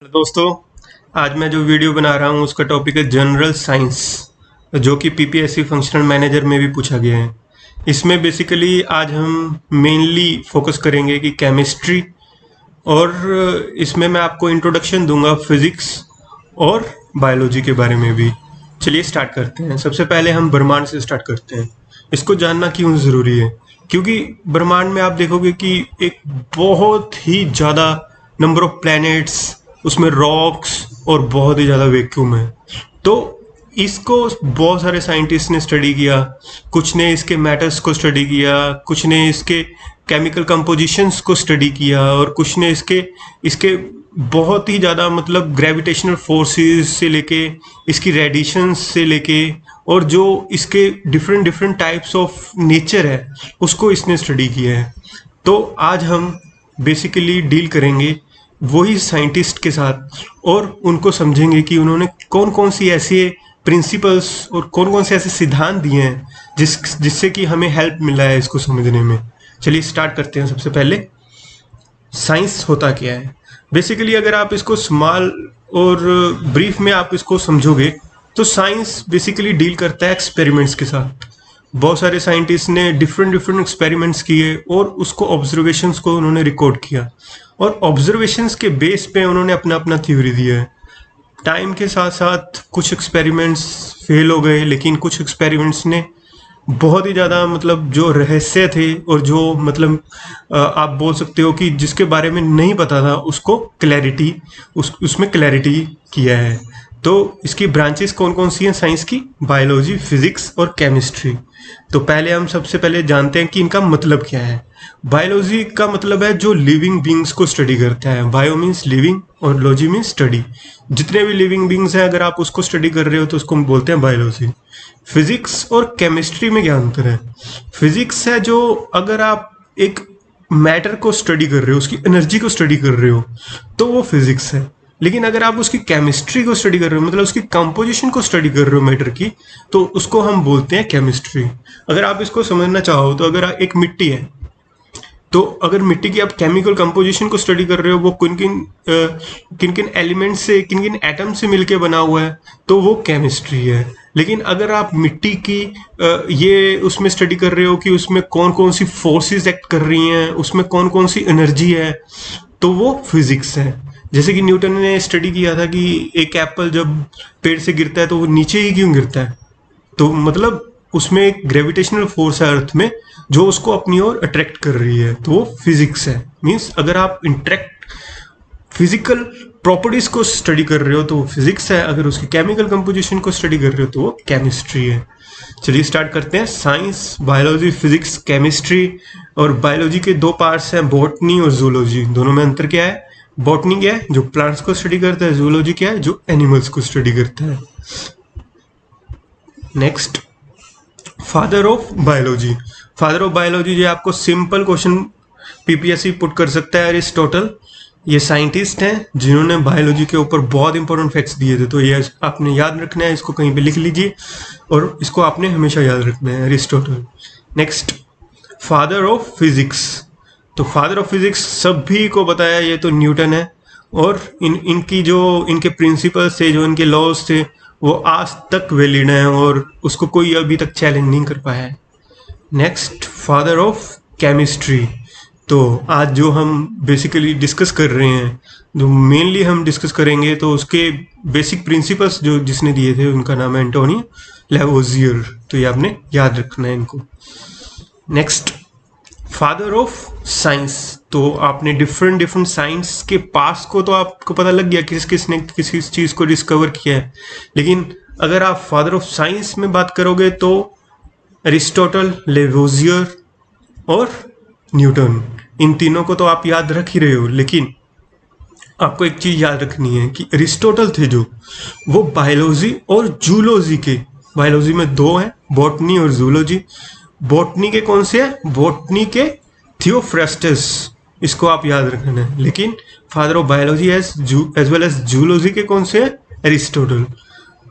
दोस्तों, आज मैं जो वीडियो बना रहा हूँ उसका टॉपिक है जनरल साइंस, जो कि पीपीएससी फंक्शनल मैनेजर में भी पूछा गया है। इसमें बेसिकली आज हम मेनली फोकस करेंगे कि केमिस्ट्री, और इसमें मैं आपको इंट्रोडक्शन दूंगा फिजिक्स और बायोलॉजी के बारे में भी। चलिए स्टार्ट करते हैं। सबसे पहले हम ब्रह्मांड से स्टार्ट करते हैं। इसको जानना क्यों ज़रूरी है? क्योंकि ब्रह्मांड में आप देखोगे कि एक बहुत ही ज़्यादा नंबर ऑफ प्लैनेट्स, उसमें रॉक्स और बहुत ही ज़्यादा वैक्यूम है। तो इसको बहुत सारे साइंटिस्ट ने स्टडी किया। कुछ ने इसके मैटर्स को स्टडी किया, कुछ ने इसके केमिकल कंपोजिशंस को स्टडी किया, और कुछ ने इसके इसके बहुत ही ज़्यादा मतलब ग्रेविटेशनल फोर्सेस से लेके इसकी रेडिएशंस से लेके और जो इसके different different types of nature है उसको इसने स्टडी किया है। तो आज हम बेसिकली डील करेंगे वही साइंटिस्ट के साथ और उनको समझेंगे कि उन्होंने कौन कौन सी ऐसे प्रिंसिपल्स और कौन कौन से ऐसे सिद्धांत दिए हैं जिससे कि हमें हेल्प मिला है इसको समझने में। चलिए स्टार्ट करते हैं। सबसे पहले साइंस होता क्या है? बेसिकली अगर आप इसको स्मॉल और ब्रीफ में आप इसको समझोगे तो साइंस बेसिकली डील करता है एक्सपेरिमेंट्स के साथ। बहुत सारे साइंटिस्ट ने डिफरेंट डिफरेंट एक्सपेरिमेंट्स किए और उसको ऑब्जर्वेशंस को उन्होंने रिकॉर्ड किया, और ऑब्जर्वेशंस के बेस पे उन्होंने अपना अपना थ्योरी दिया है। टाइम के साथ साथ कुछ एक्सपेरिमेंट्स फेल हो गए, लेकिन कुछ एक्सपेरिमेंट्स ने बहुत ही ज़्यादा मतलब जो रहस्य थे और जो मतलब आप बोल सकते हो कि जिसके बारे में नहीं पता था उसको क्लैरिटी उसमें क्लैरिटी किया है। तो इसकी ब्रांचेस कौन कौन सी हैं साइंस की? बायोलॉजी, फिजिक्स और केमिस्ट्री। तो पहले हम सबसे पहले जानते हैं कि इनका मतलब क्या है। बायोलॉजी का मतलब है जो लिविंग बींग्स को स्टडी करता है। बायो मीन्स लिविंग और लॉजी मीन्स स्टडी। जितने भी लिविंग बींग्स हैं अगर आप उसको स्टडी कर रहे हो तो उसको हम बोलते हैं बायोलॉजी। फिजिक्स और केमिस्ट्री में क्या अंतर है? फिजिक्स है जो अगर आप एक मैटर को स्टडी कर रहे हो, उसकी एनर्जी को स्टडी कर रहे हो तो वो फिजिक्स है। लेकिन अगर आप उसकी केमिस्ट्री को स्टडी कर रहे हो, मतलब उसकी कंपोजिशन को स्टडी कर रहे हो मैटर की, तो उसको हम बोलते हैं केमिस्ट्री। अगर आप इसको समझना चाहो तो अगर एक मिट्टी है तो अगर मिट्टी की आप केमिकल कंपोजिशन को स्टडी कर रहे हो, वो किन किन एलिमेंट से, किन किन एटम से मिलके बना हुआ है, तो वो केमिस्ट्री है। लेकिन अगर आप मिट्टी की ये उसमें स्टडी कर रहे हो कि उसमें कौन कौन सी फोर्सेस एक्ट कर रही हैं, उसमें कौन कौन सी एनर्जी है, तो वो फिजिक्स है। जैसे कि न्यूटन ने स्टडी किया था कि एक एप्पल जब पेड़ से गिरता है तो वो नीचे ही क्यों गिरता है, तो मतलब उसमें एक ग्रेविटेशनल फोर्स है अर्थ में जो उसको अपनी ओर अट्रैक्ट कर रही है, तो वो फिजिक्स है। मीन्स अगर आप इंटरेक्ट फिजिकल प्रॉपर्टीज को स्टडी कर रहे हो तो वो फिजिक्स है, अगर उसकी केमिकल कंपोजिशन को स्टडी कर रहे हो तो वो केमिस्ट्री है। चलिए स्टार्ट करते हैं। Science, biology, physics, chemistry. और बायोलॉजी के दो पार्ट्स हैं, बॉटनी और जूलॉजी। दोनों में अंतर क्या है? बॉटनी क्या है? जो प्लांट्स को स्टडी करता है। जूलॉजी क्या है? जो एनिमल्स को स्टडी करता है। Next, father of biology. Father of biology जो आपको सिंपल क्वेश्चन पीपीएससी पुट कर सकता है, अरिस्टोटल। ये साइंटिस्ट हैं जिन्होंने बायोलॉजी के ऊपर बहुत इंपॉर्टेंट फैक्ट्स दिए थे, तो ये आपने याद रखना है। इसको कहीं पे लिख लीजिए और इसको आपने हमेशा याद रखना है, Aristotle. Next, father of physics. तो फादर ऑफ फिजिक्स सभी को बताया, ये तो न्यूटन है, और इनकी जो इनके प्रिंसिपल्स थे, जो इनके लॉज थे, वो आज तक वैलिड हैं और उसको कोई अभी तक चैलेंज नहीं कर पाया है। Next, father of chemistry. तो आज जो हम बेसिकली डिस्कस कर रहे हैं, जो मेनली हम डिस्कस करेंगे, तो उसके बेसिक प्रिंसिपल्स जो जिसने दिए थे उनका नाम है एंटोनी लैवोजियर। तो ये आपने याद रखना है इनको। Next, father of science. तो आपने डिफरेंट डिफरेंट साइंस के पास को तो आपको पता लग गया किस किसने किसी चीज़ को डिस्कवर किया है, लेकिन अगर आप फादर ऑफ साइंस में बात करोगे तो अरिस्टोटल, लेवोजियर और न्यूटन। इन तीनों को तो आप याद रख ही रहे हो, लेकिन आपको एक चीज़ याद रखनी है कि अरिस्टोटल थे जो, वो बायोलॉजी और जूलॉजी के, बायोलॉजी में दो हैं, बॉटनी और जूलॉजी। बॉटनी के कौन से हैं? बॉटनी के थियोफ्रास्टस, इसको आप याद रखना है। लेकिन father of biology as well as zoology के कौन से हैं? अरिस्टोटल।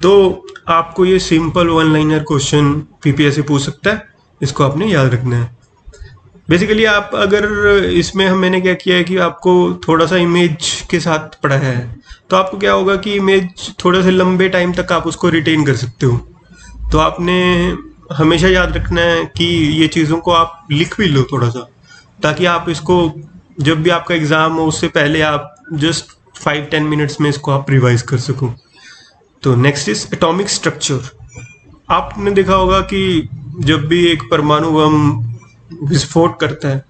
तो आपको ये simple one liner question PPSC पूछ सकता है, इसको आपने याद रखना है। बेसिकली आप अगर इसमें हम मैंने क्या किया है कि आपको थोड़ा सा इमेज के साथ पढ़ाया है, तो आपको क्या होगा कि इमेज थोड़ा सा लंबे टाइम तक आप उसको रिटेन कर सकते हो। तो आपने हमेशा याद रखना है कि ये चीज़ों को आप लिख भी लो थोड़ा सा, ताकि आप इसको जब भी आपका एग्ज़ाम हो उससे पहले आप जस्ट 5-10 मिनट्स में इसको आप रिवाइज कर सको। तो नेक्स्ट इज एटॉमिक स्ट्रक्चर। आपने देखा होगा कि जब भी एक परमाणु बम विस्फोट करता है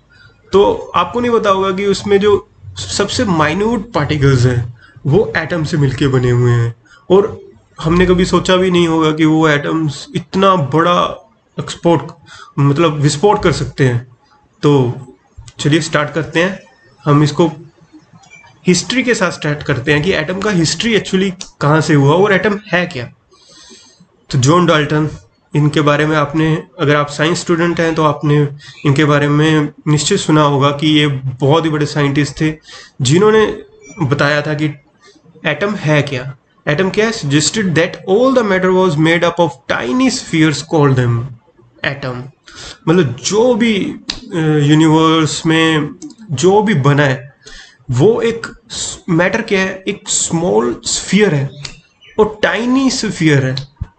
तो आपको नहीं पता होगा कि उसमें जो सबसे माइन्यूट पार्टिकल्स हैं वो एटम से मिलके बने हुए हैं, और हमने कभी सोचा भी नहीं होगा कि वो एटम्स इतना बड़ा एक्सपोर्ट मतलब विस्फोट कर सकते हैं। तो चलिए स्टार्ट करते हैं। हम इसको हिस्ट्री के साथ स्टार्ट करते हैं कि एटम का हिस्ट्री एक्चुअली कहाँ से हुआ और एटम है क्या। तो जॉन डाल्टन, इनके बारे में आपने, अगर आप साइंस स्टूडेंट हैं तो आपने इनके बारे में निश्चित सुना होगा कि ये बहुत ही बड़े साइंटिस्ट थे जिन्होंने बताया था कि एटम है क्या। एटम क्या है? Suggested that all the matter was made up of tiny spheres called them atom. मतलब जो भी यूनिवर्स में जो भी बना है वो एक मैटर क्या है, एक स्मॉल स्फीयर है और टाइनी स्फीयर है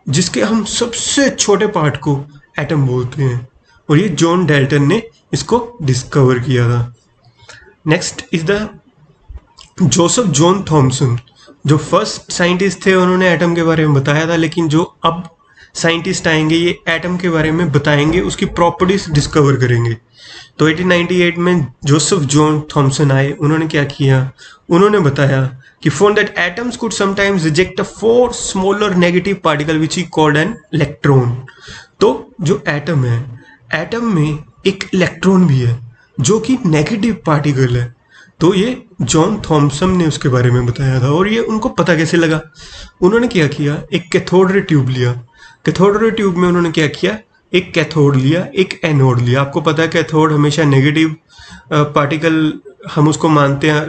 जिसके हम सबसे छोटे पार्ट को एटम बोलते हैं, और ये जॉन डाल्टन ने इसको डिस्कवर किया था। Next is the Joseph John Thomson, जो फर्स्ट साइंटिस्ट थे, उन्होंने एटम के बारे में बताया था, लेकिन जो अब साइंटिस्ट आएंगे ये एटम के बारे में बताएंगे, उसकी प्रॉपर्टीज डिस्कवर करेंगे। तो 1898 में जोसेफ जॉन थॉमसन आए। उन्होंने क्या किया? उन्होंने बताया कि found that atoms could sometimes reject a 4 smaller negative particle which he called an electron। तो जो एटम है, एटम में एक इलेक्ट्रॉन भी है जो कि नेगेटिव पार्टिकल है। तो ये जॉन थॉमसन ने उसके बारे में बताया था। और ये उनको पता कैसे लगा? उन्होंने क्या किया, एक कैथोड रे ट्यूब लिया। कैथोड रे ट्यूब में उन्होंने क्या किया, एक कैथोड लिया, एक एनोड लिया। आपको पता है कैथोड हमेशा नेगेटिव पार्टिकल हम उसको मानते हैं,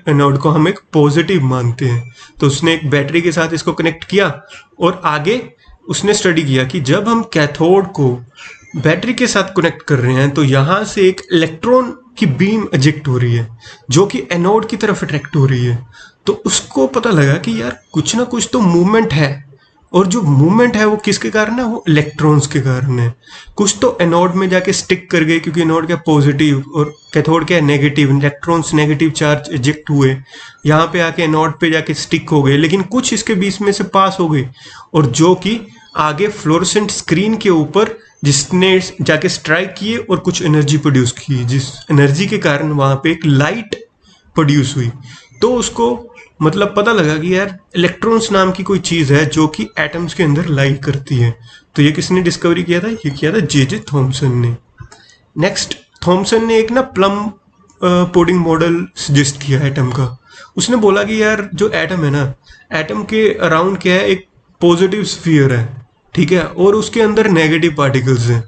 एनोड को हम एक पॉजिटिव मानते हैं। तो उसने एक बैटरी के साथ इसको कनेक्ट किया और आगे उसने स्टडी किया कि जब हम कैथोड को बैटरी के साथ कनेक्ट कर रहे हैं तो यहाँ से एक इलेक्ट्रॉन की बीम इजेक्ट हो रही है जो कि एनोड की तरफ अट्रैक्ट हो रही है। तो उसको पता लगा कि यार कुछ ना कुछ तो मूवमेंट है, और जो मूवमेंट है वो किसके कारण है? वो इलेक्ट्रॉन्स के कारण है। कुछ तो एनोड में जाके स्टिक कर गए, क्योंकि एनोड क्या पॉजिटिव और कैथोड क्या negative, electrons negative charge eject हुए, यहाँ पे आके एनोड पे जाके स्टिक हो गए, लेकिन कुछ इसके बीच में से पास हो गए, और जो कि आगे फ्लोरोसेंट स्क्रीन के ऊपर जिसने जाके स्ट्राइक किए और कुछ एनर्जी प्रोड्यूस की, जिस एनर्जी के कारण वहां पे एक लाइट प्रोड्यूस हुई। तो उसको मतलब पता लगा कि यार इलेक्ट्रॉन्स नाम की कोई चीज है जो कि एटम्स के अंदर लाई करती है। तो ये किसने डिस्कवरी किया था? ये किया था जे थॉमसन ने। नेक्स्ट, थॉमसन ने एक ना प्लम पुडिंग मॉडल सजेस्ट किया एटम का। उसने बोला कि यार जो एटम है ना, एटम के अराउंड क्या है, एक पॉजिटिव स्फीयर है, ठीक है, और उसके अंदर नेगेटिव पार्टिकल्स हैं।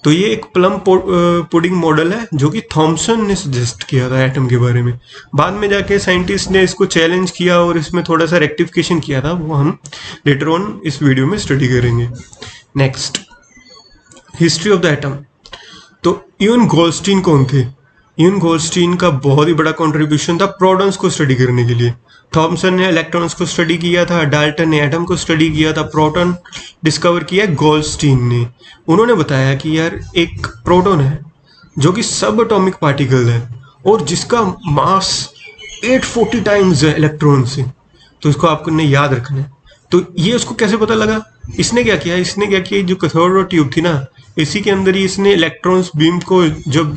तो ये एक प्लम पुडिंग मॉडल है जो कि थॉमसन ने सजेस्ट किया था एटम के बारे में। बाद में जाके साइंटिस्ट ने इसको चैलेंज किया और इसमें थोड़ा सा रेक्टिफिकेशन किया था, वो हम लेटर ऑन इस वीडियो में स्टडी करेंगे। Next, history of the atom. तो इवन गोल्डस्टीन कौन थे? इवन गोल्डस्टीन का बहुत ही बड़ा कंट्रीब्यूशन था प्रोटॉन्स को स्टडी करने के लिए। थॉमसन ने इलेक्ट्रॉन्स को स्टडी किया था, डाल्टन ने एटम को स्टडी किया था, प्रोटॉन डिस्कवर किया गोल्डस्टीन ने। उन्होंने बताया कि यार एक प्रोटॉन है जो कि सब एटॉमिक पार्टिकल है और जिसका मास 840 टाइम्स है इलेक्ट्रॉन से। तो इसको आपको याद रखना है। तो ये उसको कैसे पता लगा? इसने क्या किया, जो कैथोड ट्यूब थी ना, इसी के अंदर ही इसने इलेक्ट्रॉन्स बीम को जब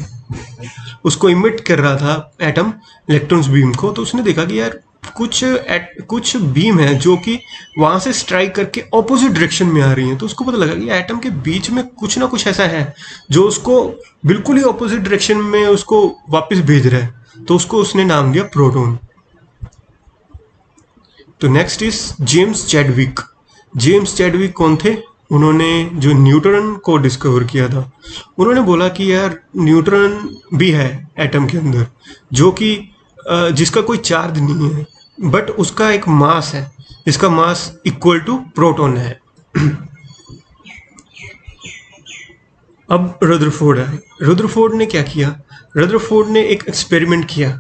उसको इमिट कर रहा था एटम इलेक्ट्रॉन्स बीम को, तो उसने देखा कि यार कुछ बीम है जो कि वहां से स्ट्राइक करके ऑपोजिट डायरेक्शन में आ रही हैं। तो उसको पता लगा कि एटम के बीच में कुछ ना कुछ ऐसा है जो उसको बिल्कुल ही ऑपोजिट डायरेक्शन में उसको वापस भेज रहा है। तो उसको उसने नाम दिया प्रोटॉन। तो next is James Chadwick. James Chadwick कौन थे? उन्होंने जो न्यूट्रॉन को डिस्कवर किया था। उन्होंने बोला कि यार न्यूट्रॉन भी है एटम के अंदर जो कि जिसका कोई चार्ज नहीं है, बट उसका एक मास है, इसका मास इक्वल टू प्रोटॉन है। अब रदरफोर्ड आए। रदरफोर्ड ने क्या किया? रदरफोर्ड ने एक एक्सपेरिमेंट किया।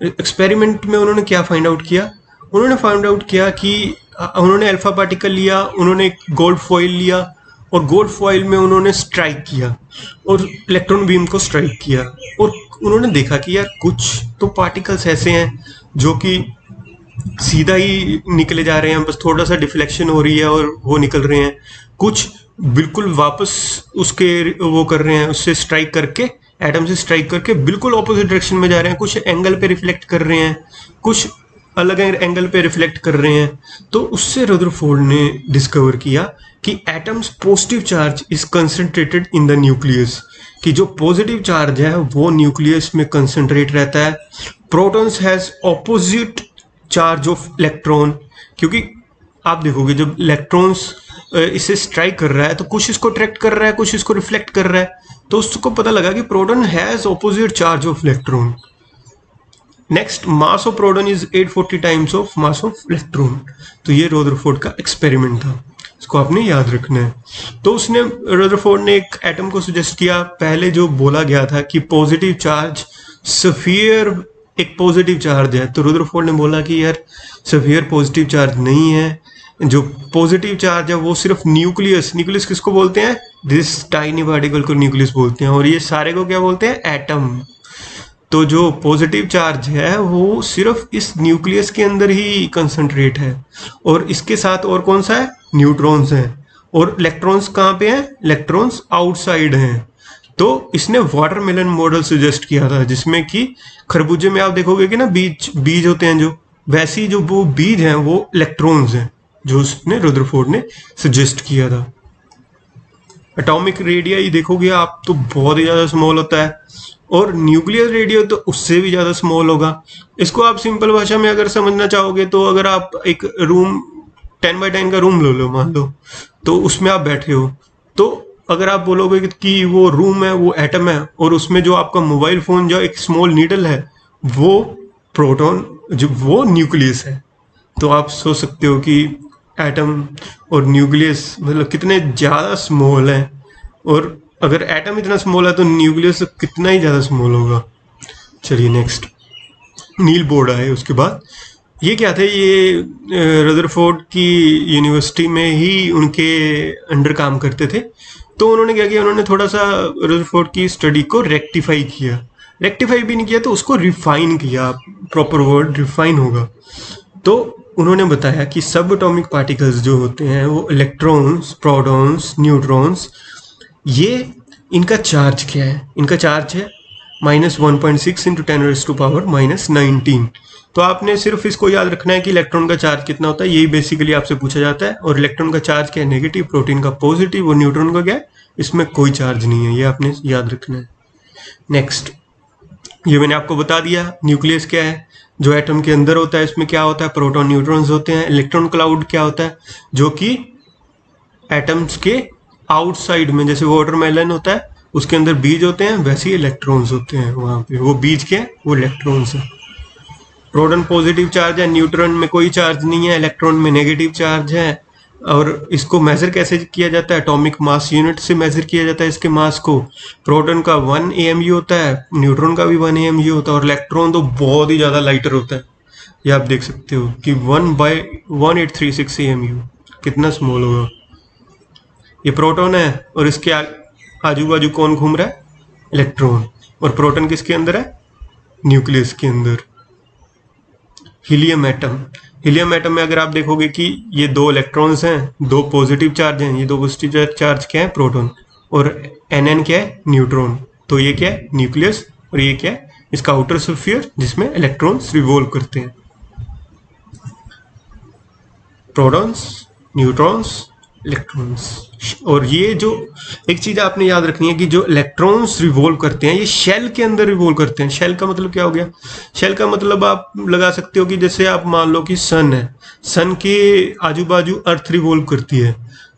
एक्सपेरिमेंट में उन्होंने क्या फाइंड आउट किया? उन्होंने फाइंड आउट किया कि उन्होंने अल्फा पार्टिकल लिया, उन्होंने एक गोल्ड फॉइल लिया और गोल्ड फॉइल में उन्होंने स्ट्राइक किया और इलेक्ट्रॉन बीम को स्ट्राइक किया, और उन्होंने देखा कि यार कुछ तो पार्टिकल्स ऐसे हैं जो कि सीधा ही निकले जा रहे हैं, बस थोड़ा सा डिफ्लेक्शन हो रही है और वो निकल रहे हैं। कुछ बिल्कुल वापस उसके वो कर रहे हैं, उससे स्ट्राइक करके, एटम से स्ट्राइक करके बिल्कुल ऑपोजिट डायरेक्शन में जा रहे हैं। कुछ एंगल पे रिफ्लेक्ट कर रहे हैं, कुछ अलग एंगल पे रिफ्लेक्ट कर रहे हैं। तो उससे रदरफोर्ड ने डिस्कवर किया कि atoms positive charge is concentrated in the nucleus, कि जो पॉजिटिव चार्ज है वो न्यूक्लियस में कंसंट्रेट रहता है। Protons has opposite charge of electron, क्योंकि आप देखोगे जब इलेक्ट्रॉन्स इसे स्ट्राइक कर रहा है तो कुछ इसको अट्रैक्ट कर रहा है, कुछ इसको रिफ्लेक्ट कर रहा है, तो उसको पता लगा कि proton has opposite charge of electron. Next, mass of proton is 840 times of mass of electron. तो ये रदरफोर्ड का एक्सपेरिमेंट था, इसको आपने याद रखना है। तो उसने, रदरफोर्ड ने एक एटम को सजेस्ट किया। पहले जो बोला गया था कि पॉजिटिव चार्ज स्फीयर एक पॉजिटिव चार्ज है, तो रदरफोर्ड ने बोला कि यार स्फीयर पॉजिटिव चार्ज नहीं है, जो पॉजिटिव चार्ज है वो सिर्फ न्यूक्लियस, न्यूक्लियस किसको बोलते हैं? दिस टाइनी पार्टिकल को न्यूक्लियस बोलते हैं, और ये सारे को क्या बोलते हैं? एटम। तो जो पॉजिटिव चार्ज है वो सिर्फ इस न्यूक्लियस के अंदर ही कंसंट्रेट है, और इसके साथ और कौन सा है? न्यूट्रॉन्स हैं। और इलेक्ट्रॉन्स कहाँ पे हैं? इलेक्ट्रॉन्स आउटसाइड हैं। तो इसने वाटरमेलन मॉडल सजेस्ट किया था, जिसमें कि खरबूजे में आप देखोगे कि ना बीज बीज होते हैं, जो वैसी जो वो बीज हैं वो इलेक्ट्रॉन्स हैं, जो उसने रदरफोर्ड ने सजेस्ट किया था। एटॉमिक रेडियाई देखोगे आप तो बहुत ही ज़्यादा स्मॉल होता है, और न्यूक्लियर रेडियो तो उससे भी ज़्यादा स्मॉल होगा। इसको आप सिंपल भाषा में अगर समझना चाहोगे तो अगर आप एक रूम 10x10 का रूम लो मान लो, तो उसमें आप बैठे हो, तो अगर आप बोलोगे कि वो रूम है, वो एटम है, और उसमें जो आपका मोबाइल फ़ोन जो एक स्मॉल नीडल है वो प्रोटॉन, जो वो न्यूक्लियस है। तो आप सोच सकते हो कि एटम और न्यूक्लियस मतलब कितने ज़्यादा स्मॉल हैं, और अगर एटम इतना स्मॉल है तो न्यूक्लियस कितना ही ज़्यादा स्मॉल होगा। चलिए नेक्स्ट, नील बोर्ड आए उसके बाद। ये क्या थे? ये रदरफोर्ड की यूनिवर्सिटी में ही उनके अंडर काम करते थे। तो उन्होंने क्या किया? उन्होंने थोड़ा सा रदरफोर्ड की स्टडी को रेक्टिफाई किया। रेक्टिफाई भी नहीं किया तो उसको रिफाइन किया, प्रॉपर वर्ड रिफाइन होगा। तो उन्होंने बताया कि सब एटॉमिक पार्टिकल्स जो होते हैं वो इलेक्ट्रॉन्स, प्रोटॉन्स, न्यूट्रॉन्स, ये इनका चार्ज क्या है? इनका चार्ज है -1.6 × 10⁻⁻19। तो आपने सिर्फ इसको याद रखना है कि इलेक्ट्रॉन का चार्ज कितना होता है, यही बेसिकली आपसे पूछा जाता है। और इलेक्ट्रॉन का चार्ज क्या है? नेगेटिव, प्रोटीन का पॉजिटिव, और न्यूट्रॉन का क्या है? इसमें कोई चार्ज नहीं है, ये आपने याद रखना है। नेक्स्ट, ये मैंने आपको बता दिया। न्यूक्लियस क्या है? जो एटम के अंदर होता है, इसमें क्या होता है? प्रोटॉन, न्यूट्रॉन्स होते हैं। इलेक्ट्रॉन क्लाउड क्या होता है? जो कि एटम्स के आउटसाइड में, जैसे वाटरमेलन होता है उसके अंदर बीज होते हैं, वैसे ही इलेक्ट्रॉन्स होते हैं वहाँ पे। वो बीज क्या है? वो इलेक्ट्रॉन्स है। प्रोटॉन पॉजिटिव चार्ज है, न्यूट्रॉन में कोई चार्ज नहीं है, इलेक्ट्रॉन में नेगेटिव चार्ज है। और इसको मेजर कैसे किया जाता है? एटॉमिक मास यूनिट से मेजर किया जाता है इसके मास को। प्रोटॉन का 1 AMU होता है, न्यूट्रॉन का भी 1 AMU होता है, और इलेक्ट्रॉन तो बहुत ही ज़्यादा लाइटर होता है। ये आप देख सकते हो कि 1/1836 AMU, कितना स्मॉल होगा। ये प्रोटॉन है, और इसके आजू बाजू कौन घूम रहा है? इलेक्ट्रॉन। और प्रोटॉन किसके अंदर है? न्यूक्लियस के अंदर। हीलियम एटम, हीलियम एटम में अगर आप देखोगे कि ये 2 इलेक्ट्रॉन्स हैं, 2 पॉजिटिव चार्ज हैं, ये 2 पॉजिटिव चार्ज क्या है? प्रोटॉन। और Nn क्या है? न्यूट्रॉन। तो ये क्या है? न्यूक्लियस। और ये क्या है? इसका आउटर स्फीयर, जिसमें इलेक्ट्रॉन्स रिवॉल्व करते हैं। Protons, neutrons, electrons. और ये जो एक चीज आपने याद रखनी है कि जो इलेक्ट्रॉन्स रिवॉल्व करते हैं ये शेल के अंदर रिवॉल्व करते हैं। शेल का मतलब क्या हो गया? शेल का मतलब आप लगा सकते हो कि जैसे आप मान लो कि सन है, सन के आजू बाजू अर्थ रिवॉल्व करती है,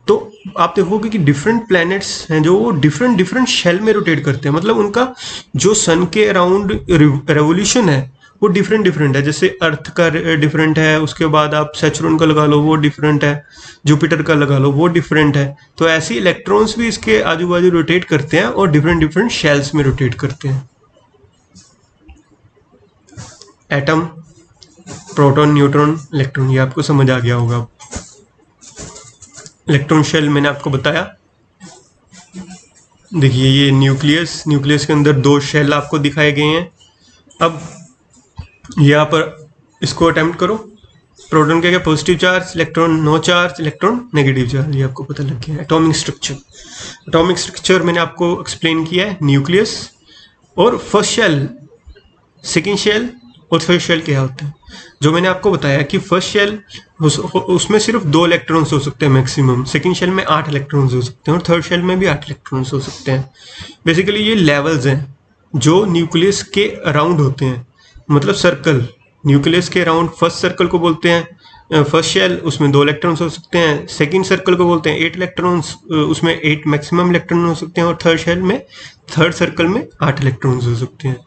तो आप देखोगे कि डिफरेंट प्लैनेट्स हैं जो डिफरेंट डिफरेंट शेल में रोटेट करते हैं। मतलब उनका जो सन के अराउंड रेवोल्यूशन है वो डिफरेंट डिफरेंट है। जैसे अर्थ का डिफरेंट है, उसके बाद आप सैचुरन का लगा लो वो डिफरेंट है, जुपिटर का लगा लो वो डिफरेंट है। तो ऐसे इलेक्ट्रॉन्स भी इसके आजू बाजू रोटेट करते हैं और डिफरेंट डिफरेंट शेल्स में रोटेट करते हैं। एटम, प्रोटॉन, न्यूट्रॉन, इलेक्ट्रॉन, ये आपको समझ आ गया होगा। इलेक्ट्रॉन शेल मैंने आपको बताया। देखिए ये न्यूक्लियस, न्यूक्लियस के अंदर दो शेल आपको दिखाए गए हैं। अब यहाँ पर इसको अटेम्प्ट करो। प्रोटॉन क्या क्या positive charge, electron no charge, electron negative charge, ये आपको पता लग गया। एटॉमिक स्ट्रक्चर, एटॉमिक स्ट्रक्चर मैंने आपको एक्सप्लेन किया है। न्यूक्लियस और फर्स्ट शेल, सेकेंड शेल और थर्ड शेल क्या होता है, जो मैंने आपको बताया कि फर्स्ट शेल उसमें सिर्फ 2 इलेक्ट्रॉन्स हो सकते हैं मैक्सिमम, सेकेंड शेल में 8 इलेक्ट्रॉन्स हो सकते हैं और थर्ड शेल में भी 8 इलेक्ट्रॉन्स हो सकते हैं। बेसिकली ये लेवल्स हैं जो न्यूक्लियस के अराउंड होते हैं, मतलब सर्कल। न्यूक्लियस के अराउंड फर्स्ट सर्कल को बोलते हैं फर्स्ट शेल, उसमें 2 इलेक्ट्रॉन्स हो सकते हैं। सेकेंड सर्कल को बोलते हैं 8 इलेक्ट्रॉन्स, उसमें 8 मैक्सिमम इलेक्ट्रॉन हो सकते हैं। और थर्ड शेल में, थर्ड सर्कल में 8 इलेक्ट्रॉन्स हो सकते हैं।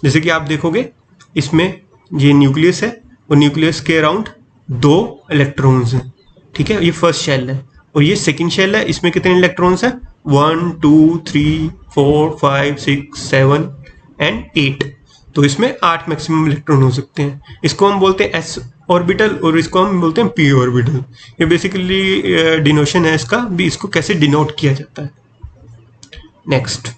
जैसे कि आप देखोगे इसमें ये न्यूक्लियस है और न्यूक्लियस के अराउंड 2 इलेक्ट्रॉन्स हैं, ठीक है, ये फर्स्ट शेल है। और ये सेकंड शेल है, इसमें कितने इलेक्ट्रॉन्स हैं, 1 2 3 4 5 6 7 एंड 8। तो इसमें 8 मैक्सिमम इलेक्ट्रॉन हो सकते हैं। इसको हम बोलते हैं एस ऑर्बिटल और इसको हम बोलते हैं पी ऑर्बिटल। ये बेसिकली डिनोशन है इसका भी, इसको कैसे डिनोट किया जाता है। नेक्स्ट,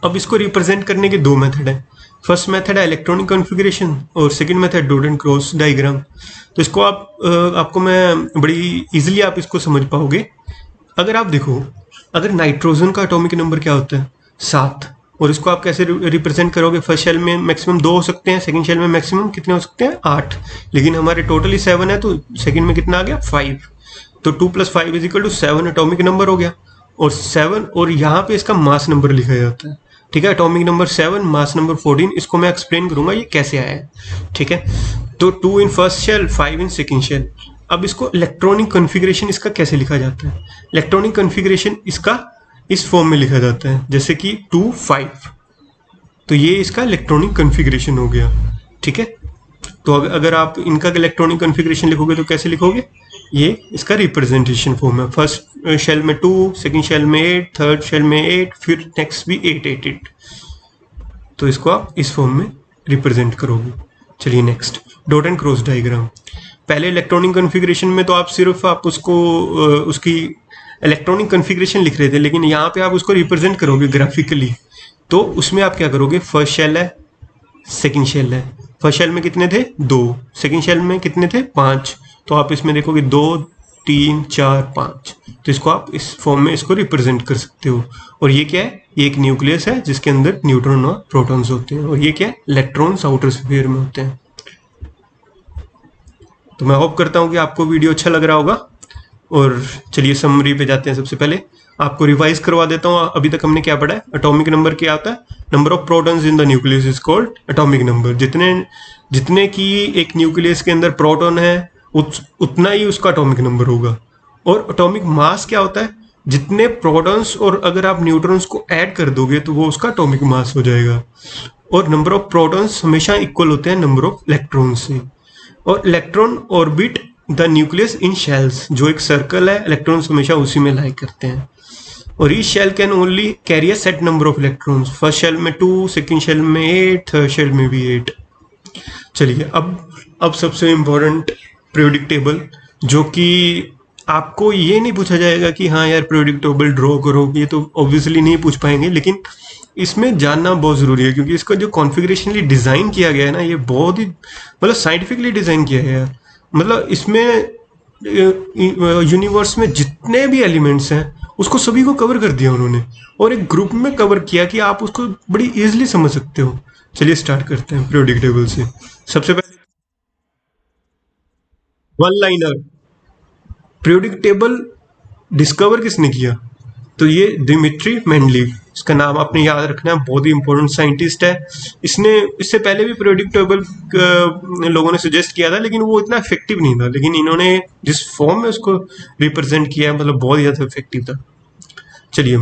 अब इसको रिप्रेजेंट करने के 2 मेथड हैं। फर्स्ट मेथड है इलेक्ट्रॉनिक कॉन्फ़िगरेशन और second method dot and cross diagram. तो इसको आपको मैं बड़ी इजीली आप इसको समझ पाओगे। अगर आप देखो, अगर नाइट्रोजन का एटॉमिक नंबर क्या होता है, 7, और इसको आप कैसे रिप्रेजेंट करोगे, फर्स्ट शेल में मैक्सिमम 2 हो सकते हैं, सेकंड शेल में मैक्सिमम कितने हो सकते हैं, 8, लेकिन हमारे टोटली 7 है, तो सेकंड में कितना आ गया, 5। तो 2 + 5 = 7 एटॉमिक नंबर हो गया। और 7, और यहाँ पे इसका मास नंबर लिखा जाता है, ठीक है। Atomic number 7, mass number 14। इसको मैं एक्सप्लेन करूंगा ये कैसे आया है, ठीक है। तो 2 in first shell, 5 in second shell. अब इसको इलेक्ट्रॉनिक कॉन्फ़िगरेशन इसका कैसे लिखा जाता है, इलेक्ट्रॉनिक कॉन्फ़िगरेशन इसका इस फॉर्म में लिखा जाता है, जैसे कि 2 5। तो ये इसका इलेक्ट्रॉनिक कॉन्फ़िगरेशन हो गया, ठीक है। तो अगर आप इनका इलेक्ट्रॉनिक कॉन्फ़िगरेशन लिखोगे तो कैसे लिखोगे, ये इसका रिप्रेजेंटेशन फॉर्म है। फर्स्ट शेल में 2, सेकंड शेल में 8, थर्ड शेल में 8, फिर नेक्स्ट भी 8 8 8। तो इसको आप इस फॉर्म में रिप्रेजेंट करोगे। चलिए next, dot and cross diagram. पहले इलेक्ट्रॉनिक कॉन्फ़िगरेशन में तो आप सिर्फ आप उसको उसकी इलेक्ट्रॉनिक कॉन्फ़िगरेशन लिख रहे थे, लेकिन यहाँ पे आप उसको रिप्रेजेंट करोगे ग्राफिकली। तो उसमें आप क्या करोगे, फर्स्ट शेल है, सेकंड शेल है। फर्स्ट शेल में कितने थे, 2, सेकंड शेल में कितने थे, 5। तो आप इसमें देखोगे 2 3 4 5। तो इसको आप इस फॉर्म में इसको रिप्रेजेंट कर सकते हो। और ये क्या है, ये एक न्यूक्लियस है जिसके अंदर न्यूट्रॉन और प्रोटॉन्स होते हैं। और ये क्या है, इलेक्ट्रॉन्स आउटर स्फीयर में होते हैं। तो मैं होप करता हूँ कि आपको वीडियो अच्छा लग रहा होगा। और चलिए समरी पे जाते हैं। सबसे पहले आपको रिवाइज करवा देता हूँ, अभी तक हमने क्या पढ़ा है। एटॉमिक नंबर क्या होता है, number of protons in the nucleus is called atomic number. जितने की एक न्यूक्लियस के अंदर प्रोटॉन है उतना ही उसका एटॉमिक नंबर होगा। और एटॉमिक मास क्या होता है, जितने प्रोटॉन्स और अगर आप न्यूट्रॉन्स को ऐड कर दोगे तो वो उसका एटॉमिक मास हो जाएगा। और नंबर ऑफ प्रोटॉन्स हमेशा इक्वल होते हैं नंबर ऑफ इलेक्ट्रॉन्स से। और electron orbit the nucleus in shells, जो एक सर्कल है, इलेक्ट्रॉन्स हमेशा उसी में लाई करते हैं। और each shell can only carry a set number of electrons. First shell में 2, सेकंड शेल में 8, थर्ड शेल में भी 8। चलिए अब सबसे इम्पोर्टेंट पीरियोडिक टेबल, जो कि आपको ये नहीं पूछा जाएगा कि हाँ यार पीरियोडिक टेबल ड्रॉ करो, ये तो ऑब्वियसली नहीं पूछ पाएंगे, लेकिन इसमें जानना बहुत ज़रूरी है क्योंकि इसका जो कॉन्फ़िगरेशनली डिज़ाइन किया गया है ना, ये बहुत ही मतलब साइंटिफिकली डिज़ाइन किया गया है। मतलब इसमें यूनिवर्स में जितने भी एलिमेंट्स हैं उसको सभी को कवर कर दिया उन्होंने, और एक ग्रुप में कवर किया कि आप उसको बड़ी इजीली समझ सकते हो। चलिए स्टार्ट करते हैं पीरियोडिक टेबल से। सबसे पहले one liner, periodic table discover किसने किया, तो ये दिमित्री मेंडलीव, इसका नाम आपने याद रखना है, बहुत ही इंपॉर्टेंट साइंटिस्ट है। इसने इससे पहले भी पीरियोडिक टेबल लोगों ने सजेस्ट किया था, लेकिन वो इतना इफेक्टिव नहीं था। लेकिन इन्होंने जिस फॉर्म में उसको रिप्रेजेंट किया है, मतलब बहुत ज़्यादा इफेक्टिव था। चलिए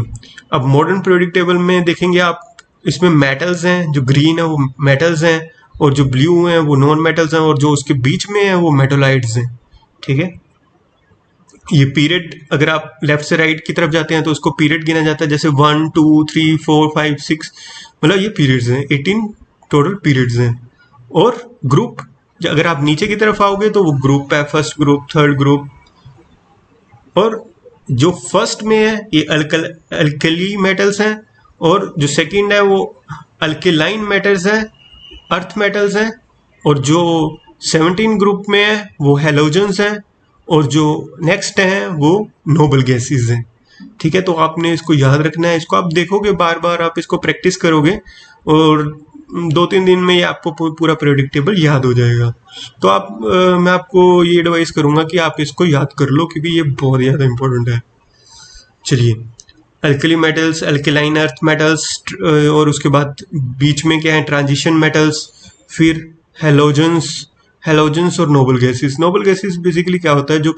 अब मॉडर्न पीरियोडिक टेबल में देखेंगे आप, इसमें मेटल्स हैं, जो ग्रीन है वो मेटल्स हैं, और जो ब्लू हैं वो नॉन मेटल्स हैं, और जो उसके बीच में है वो मेटोलाइट्स हैं। ठीक है, ये पीरियड अगर आप लेफ्ट से राइट की तरफ जाते हैं तो उसको पीरियड गिना जाता है, जैसे 1 2 3 4 5 6, मतलब ये पीरियड्स हैं, 18 टोटल पीरियड्स हैं। और ग्रुप, अगर आप नीचे की तरफ आओगे तो वो ग्रुप है, फर्स्ट ग्रुप, थर्ड ग्रुप। और जो फर्स्ट में है ये अल्कली मेटल्स हैं, और जो सेकंड है वो अल्केलाइन मेटल्स हैं, अर्थ मेटल्स हैं। और जो 17 ग्रुप में है वो हेलोजेंस हैं, और जो नेक्स्ट हैं वो नोबल गैसेस हैं। ठीक है, तो आपने इसको याद रखना है, इसको आप देखोगे बार बार, आप इसको प्रैक्टिस करोगे और 2-3 दिन में ये आपको पूरा पीरियोडिक टेबल याद हो जाएगा। तो मैं आपको ये एडवाइस करूंगा कि आप इसको याद कर लो, क्योंकि ये बहुत ज़्यादा इंपॉर्टेंट है। चलिए, alkali metals, alkaline earth metals, और उसके बाद बीच में क्या है, ट्रांजिशन मेटल्स, फिर हेलोजेंस, हेलोजेंस और noble gases. Noble gases basically क्या होता है, जो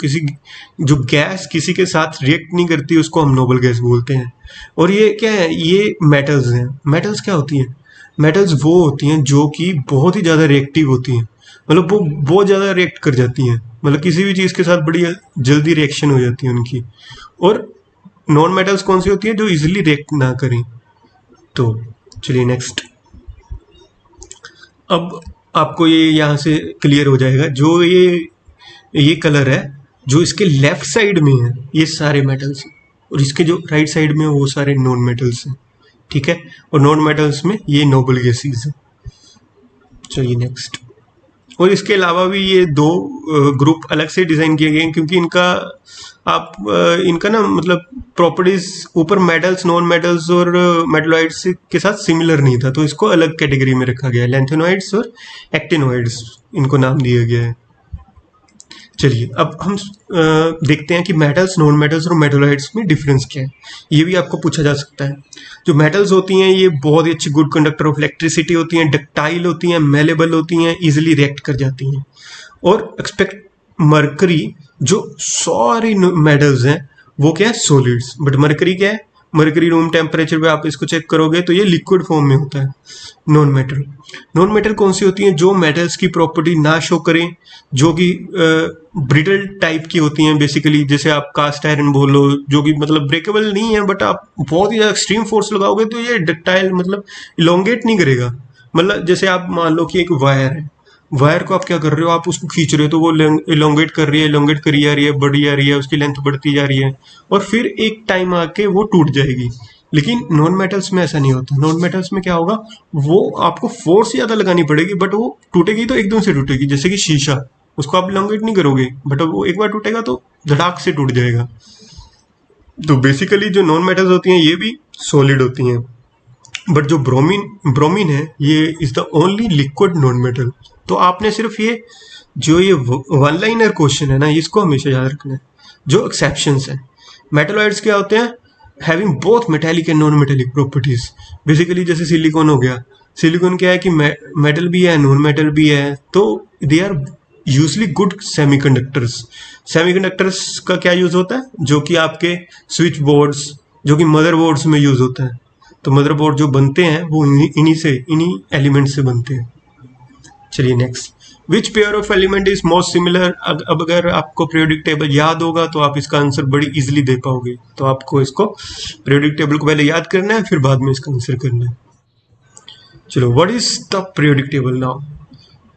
गैस किसी के साथ रिएक्ट नहीं करती उसको हम नोबल गैस बोलते हैं। और ये क्या है, ये मेटल्स हैं। मेटल्स क्या होती हैं? मेटल्स वो होती हैं जो कि बहुत ही ज़्यादा रिएक्टिव होती हैं, मतलब वो बहुत ज़्यादा रिएक्ट कर जाती हैं, मतलब किसी भी चीज़ के साथ बड़ी जल्दी रिएक्शन हो जाती है उनकी। और नॉन मेटल्स कौन सी होती है, जो इजीली रिएक्ट ना करें। तो चलिए नेक्स्ट, अब आपको ये यहाँ से क्लियर हो जाएगा, जो ये कलर है जो इसके लेफ्ट साइड में है ये सारे मेटल्स हैं, और इसके जो राइट साइड में है वो सारे नॉन मेटल्स हैं। ठीक है, और नॉन मेटल्स में ये नोबल गैसेस है। चलिए नेक्स्ट, और इसके अलावा भी ये दो ग्रुप अलग से डिज़ाइन किए गए हैं, क्योंकि इनका ना मतलब प्रॉपर्टीज ऊपर मेटल्स, नॉन मेटल्स और मेटलॉइड्स के साथ सिमिलर नहीं था, तो इसको अलग कैटेगरी में रखा गया है। लैंथेनॉइड्स और एक्टिनॉइड्स इनको नाम दिया गया है। चलिए, अब हम देखते हैं कि मेटल्स, नॉन मेटल्स और मेटलॉइड्स में डिफरेंस क्या है। ये भी आपको पूछा जा सकता है। जो मेटल्स होती हैं ये बहुत ही अच्छी गुड कंडक्टर ऑफ इलेक्ट्रिसिटी होती हैं, डक्टाइल होती हैं, मेलेबल होती हैं, इजिली रिएक्ट कर जाती हैं। और एक्सपेक्ट मरकरी, जो सारी मेटल्स हैं वो क्या है, सॉलिड्स। बट मरकरी क्या है, मरकरी रूम टेम्परेचर पे आप इसको चेक करोगे तो ये लिक्विड फॉर्म में होता है। नॉन मेटल, नॉन मेटल कौन सी होती हैं, जो मेटल्स की प्रॉपर्टी ना शो करें, जो कि ब्रिटल टाइप की होती हैं बेसिकली, जैसे आप कास्ट आयरन बोलो, जो कि मतलब ब्रेकेबल नहीं है, बट आप बहुत ही एक्सट्रीम फोर्स लगाओगे तो ये डक्टाइल मतलब इलोंगेट नहीं करेगा। मतलब जैसे आप मान लो कि एक वायर है, वायर को आप क्या कर रहे हो, आप उसको खींच रहे हो तो वो इलोंगेट कर रही है, इलोंगेट करी जा रही है, बढ़ी जा रही है, उसकी लेंथ बढ़ती जा रही है, और फिर एक टाइम आके वो टूट जाएगी। लेकिन नॉन मेटल्स में ऐसा नहीं होता। नॉन मेटल्स में क्या होगा, वो आपको फोर्स ज़्यादा लगानी पड़ेगी, बट वो टूटेगी तो एकदम से टूटेगी, जैसे कि शीशा, उसको आप इलोंगेट नहीं करोगे, बट वो एक बार टूटेगा तो धड़ाक से टूट जाएगा। तो बेसिकली जो नॉन मेटल्स होती हैं ये भी सॉलिड होती हैं, बट जो ब्रोमीन ब्रोमीन है ये is the only liquid non metal. तो आपने सिर्फ ये वन लाइनर क्वेश्चन है ना, इसको हमेशा याद रखना है। जो एक्सेप्शंस है, मेटलॉइड्स क्या होते हैं, having both metallic and non metallic properties. Basically जैसे सिलिकॉन हो गया, सिलिकॉन क्या है कि मेटल भी है, नॉन मेटल भी है, तो they are usually good semiconductors. Semiconductors का क्या यूज होता है, जो कि आपके स्विच बोर्ड्स, जो कि मदरबोर्ड्स में यूज होता है। तो मदरबोर्ड जो बनते हैं वो इन्हीं एलिमेंट से बनते हैं। चलिए next, which pair of element is most similar. अब अगर आपको पीरियोडिक टेबल याद होगा तो आप इसका आंसर बड़ी इजीली दे पाओगे। तो आपको इसको पीरियोडिक टेबल को पहले याद करना है, फिर बाद में इसका आंसर करना है। चलो, what is the periodic table now.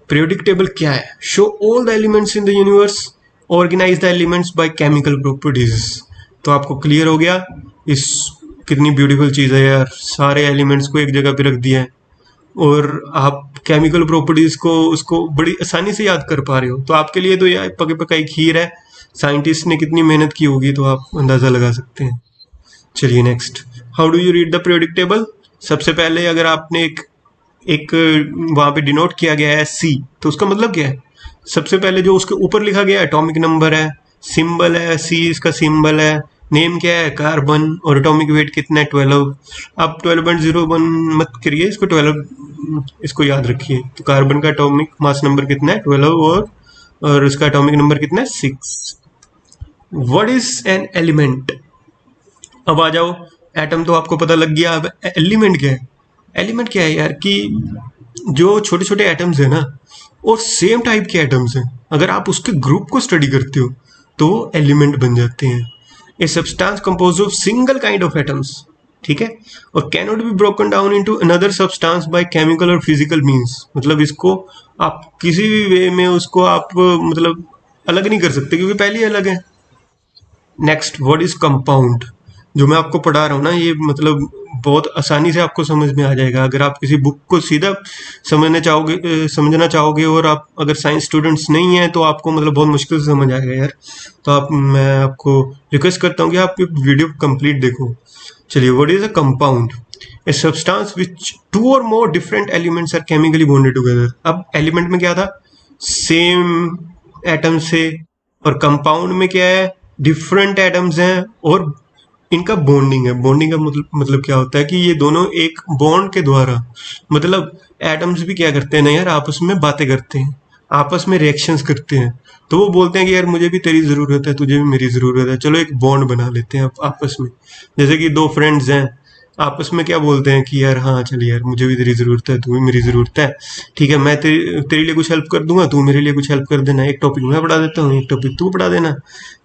Periodic table क्या है, show all the elements in the universe, organise the elements by chemical properties. तो आपको क्लियर हो गया, इस कितनी ब्यूटीफुल चीज़ है यार, सारे एलिमेंट्स को एक जगह पे रख दिया है, और आप केमिकल प्रॉपर्टीज को उसको बड़ी आसानी से याद कर पा रहे हो। तो आपके लिए तो ये पके पकाई खीर है, साइंटिस्ट ने कितनी मेहनत की होगी तो आप अंदाज़ा लगा सकते हैं। चलिए next, how do you read the periodic table. सबसे पहले अगर आपने एक वहाँ पे डिनोट किया गया है सी, तो उसका मतलब क्या है, सबसे पहले जो उसके ऊपर लिखा गया है एटॉमिक नंबर है, सिंबल है सी, इसका सिंबल है, नेम क्या है कार्बन, और एटॉमिक वेट कितना है 12। आप 12.01 मत करिए इसको, 12 इसको याद रखिए। तो कार्बन का एटॉमिक मास नंबर कितना है 12, और इसका एटॉमिक नंबर कितना है 6। What is an element. अब आ जाओ, एटम तो आपको पता लग गया, अब एलिमेंट क्या है। एलिमेंट क्या है यार, कि जो छोटे छोटे एटम्स है ना और सेम टाइप के एटम्स हैं, अगर आप उसके ग्रुप को स्टडी करते हो तो वो एलिमेंट बन जाते हैं। A substance compose of single kind of atoms, ठीक है, और can not be broken down into another substance by chemical और फिजिकल मींस, मतलब इसको आप किसी भी वे में उसको आप मतलब अलग नहीं कर सकते क्योंकि पहले ही अलग है। Next, what is compound? जो मैं आपको पढ़ा रहा हूँ ना, ये मतलब बहुत आसानी से आपको समझ में आ जाएगा अगर आप किसी बुक को सीधा समझना चाहोगे और आप अगर साइंस स्टूडेंट्स नहीं हैं तो आपको मतलब बहुत मुश्किल से समझ आएगा यार। तो मैं आपको रिक्वेस्ट करता हूँ कि आप वीडियो कंप्लीट देखो। चलिए, what is a compound? A substance which two or more different elements are chemically bonded together. अब एलिमेंट में क्या था? सेम एटम से, और कंपाउंड में क्या है? डिफरेंट एटम्स हैं और इनका बॉन्डिंग है। बॉन्डिंग का मतलब क्या होता है कि ये दोनों एक बॉन्ड के द्वारा, मतलब एटम्स भी क्या करते हैं ना यार, आपस में बातें करते हैं, आपस में रिएक्शंस करते हैं। तो वो बोलते हैं कि यार मुझे भी तेरी ज़रूरत है, तुझे भी मेरी ज़रूरत है, चलो एक बॉन्ड बना लेते हैं आपस में। जैसे कि दो फ्रेंड्स हैं, आपस में क्या बोलते हैं कि यार हाँ चल यार मुझे भी तेरी ज़रूरत है, तू भी मेरी ज़रूरत है, ठीक है, मैं तेरे लिए कुछ हेल्प कर दूंगा, तू मेरे लिए कुछ हेल्प कर देना, एक टॉपिक मैं पढ़ा देता हूँ, एक टॉपिक तू पढ़ा देना,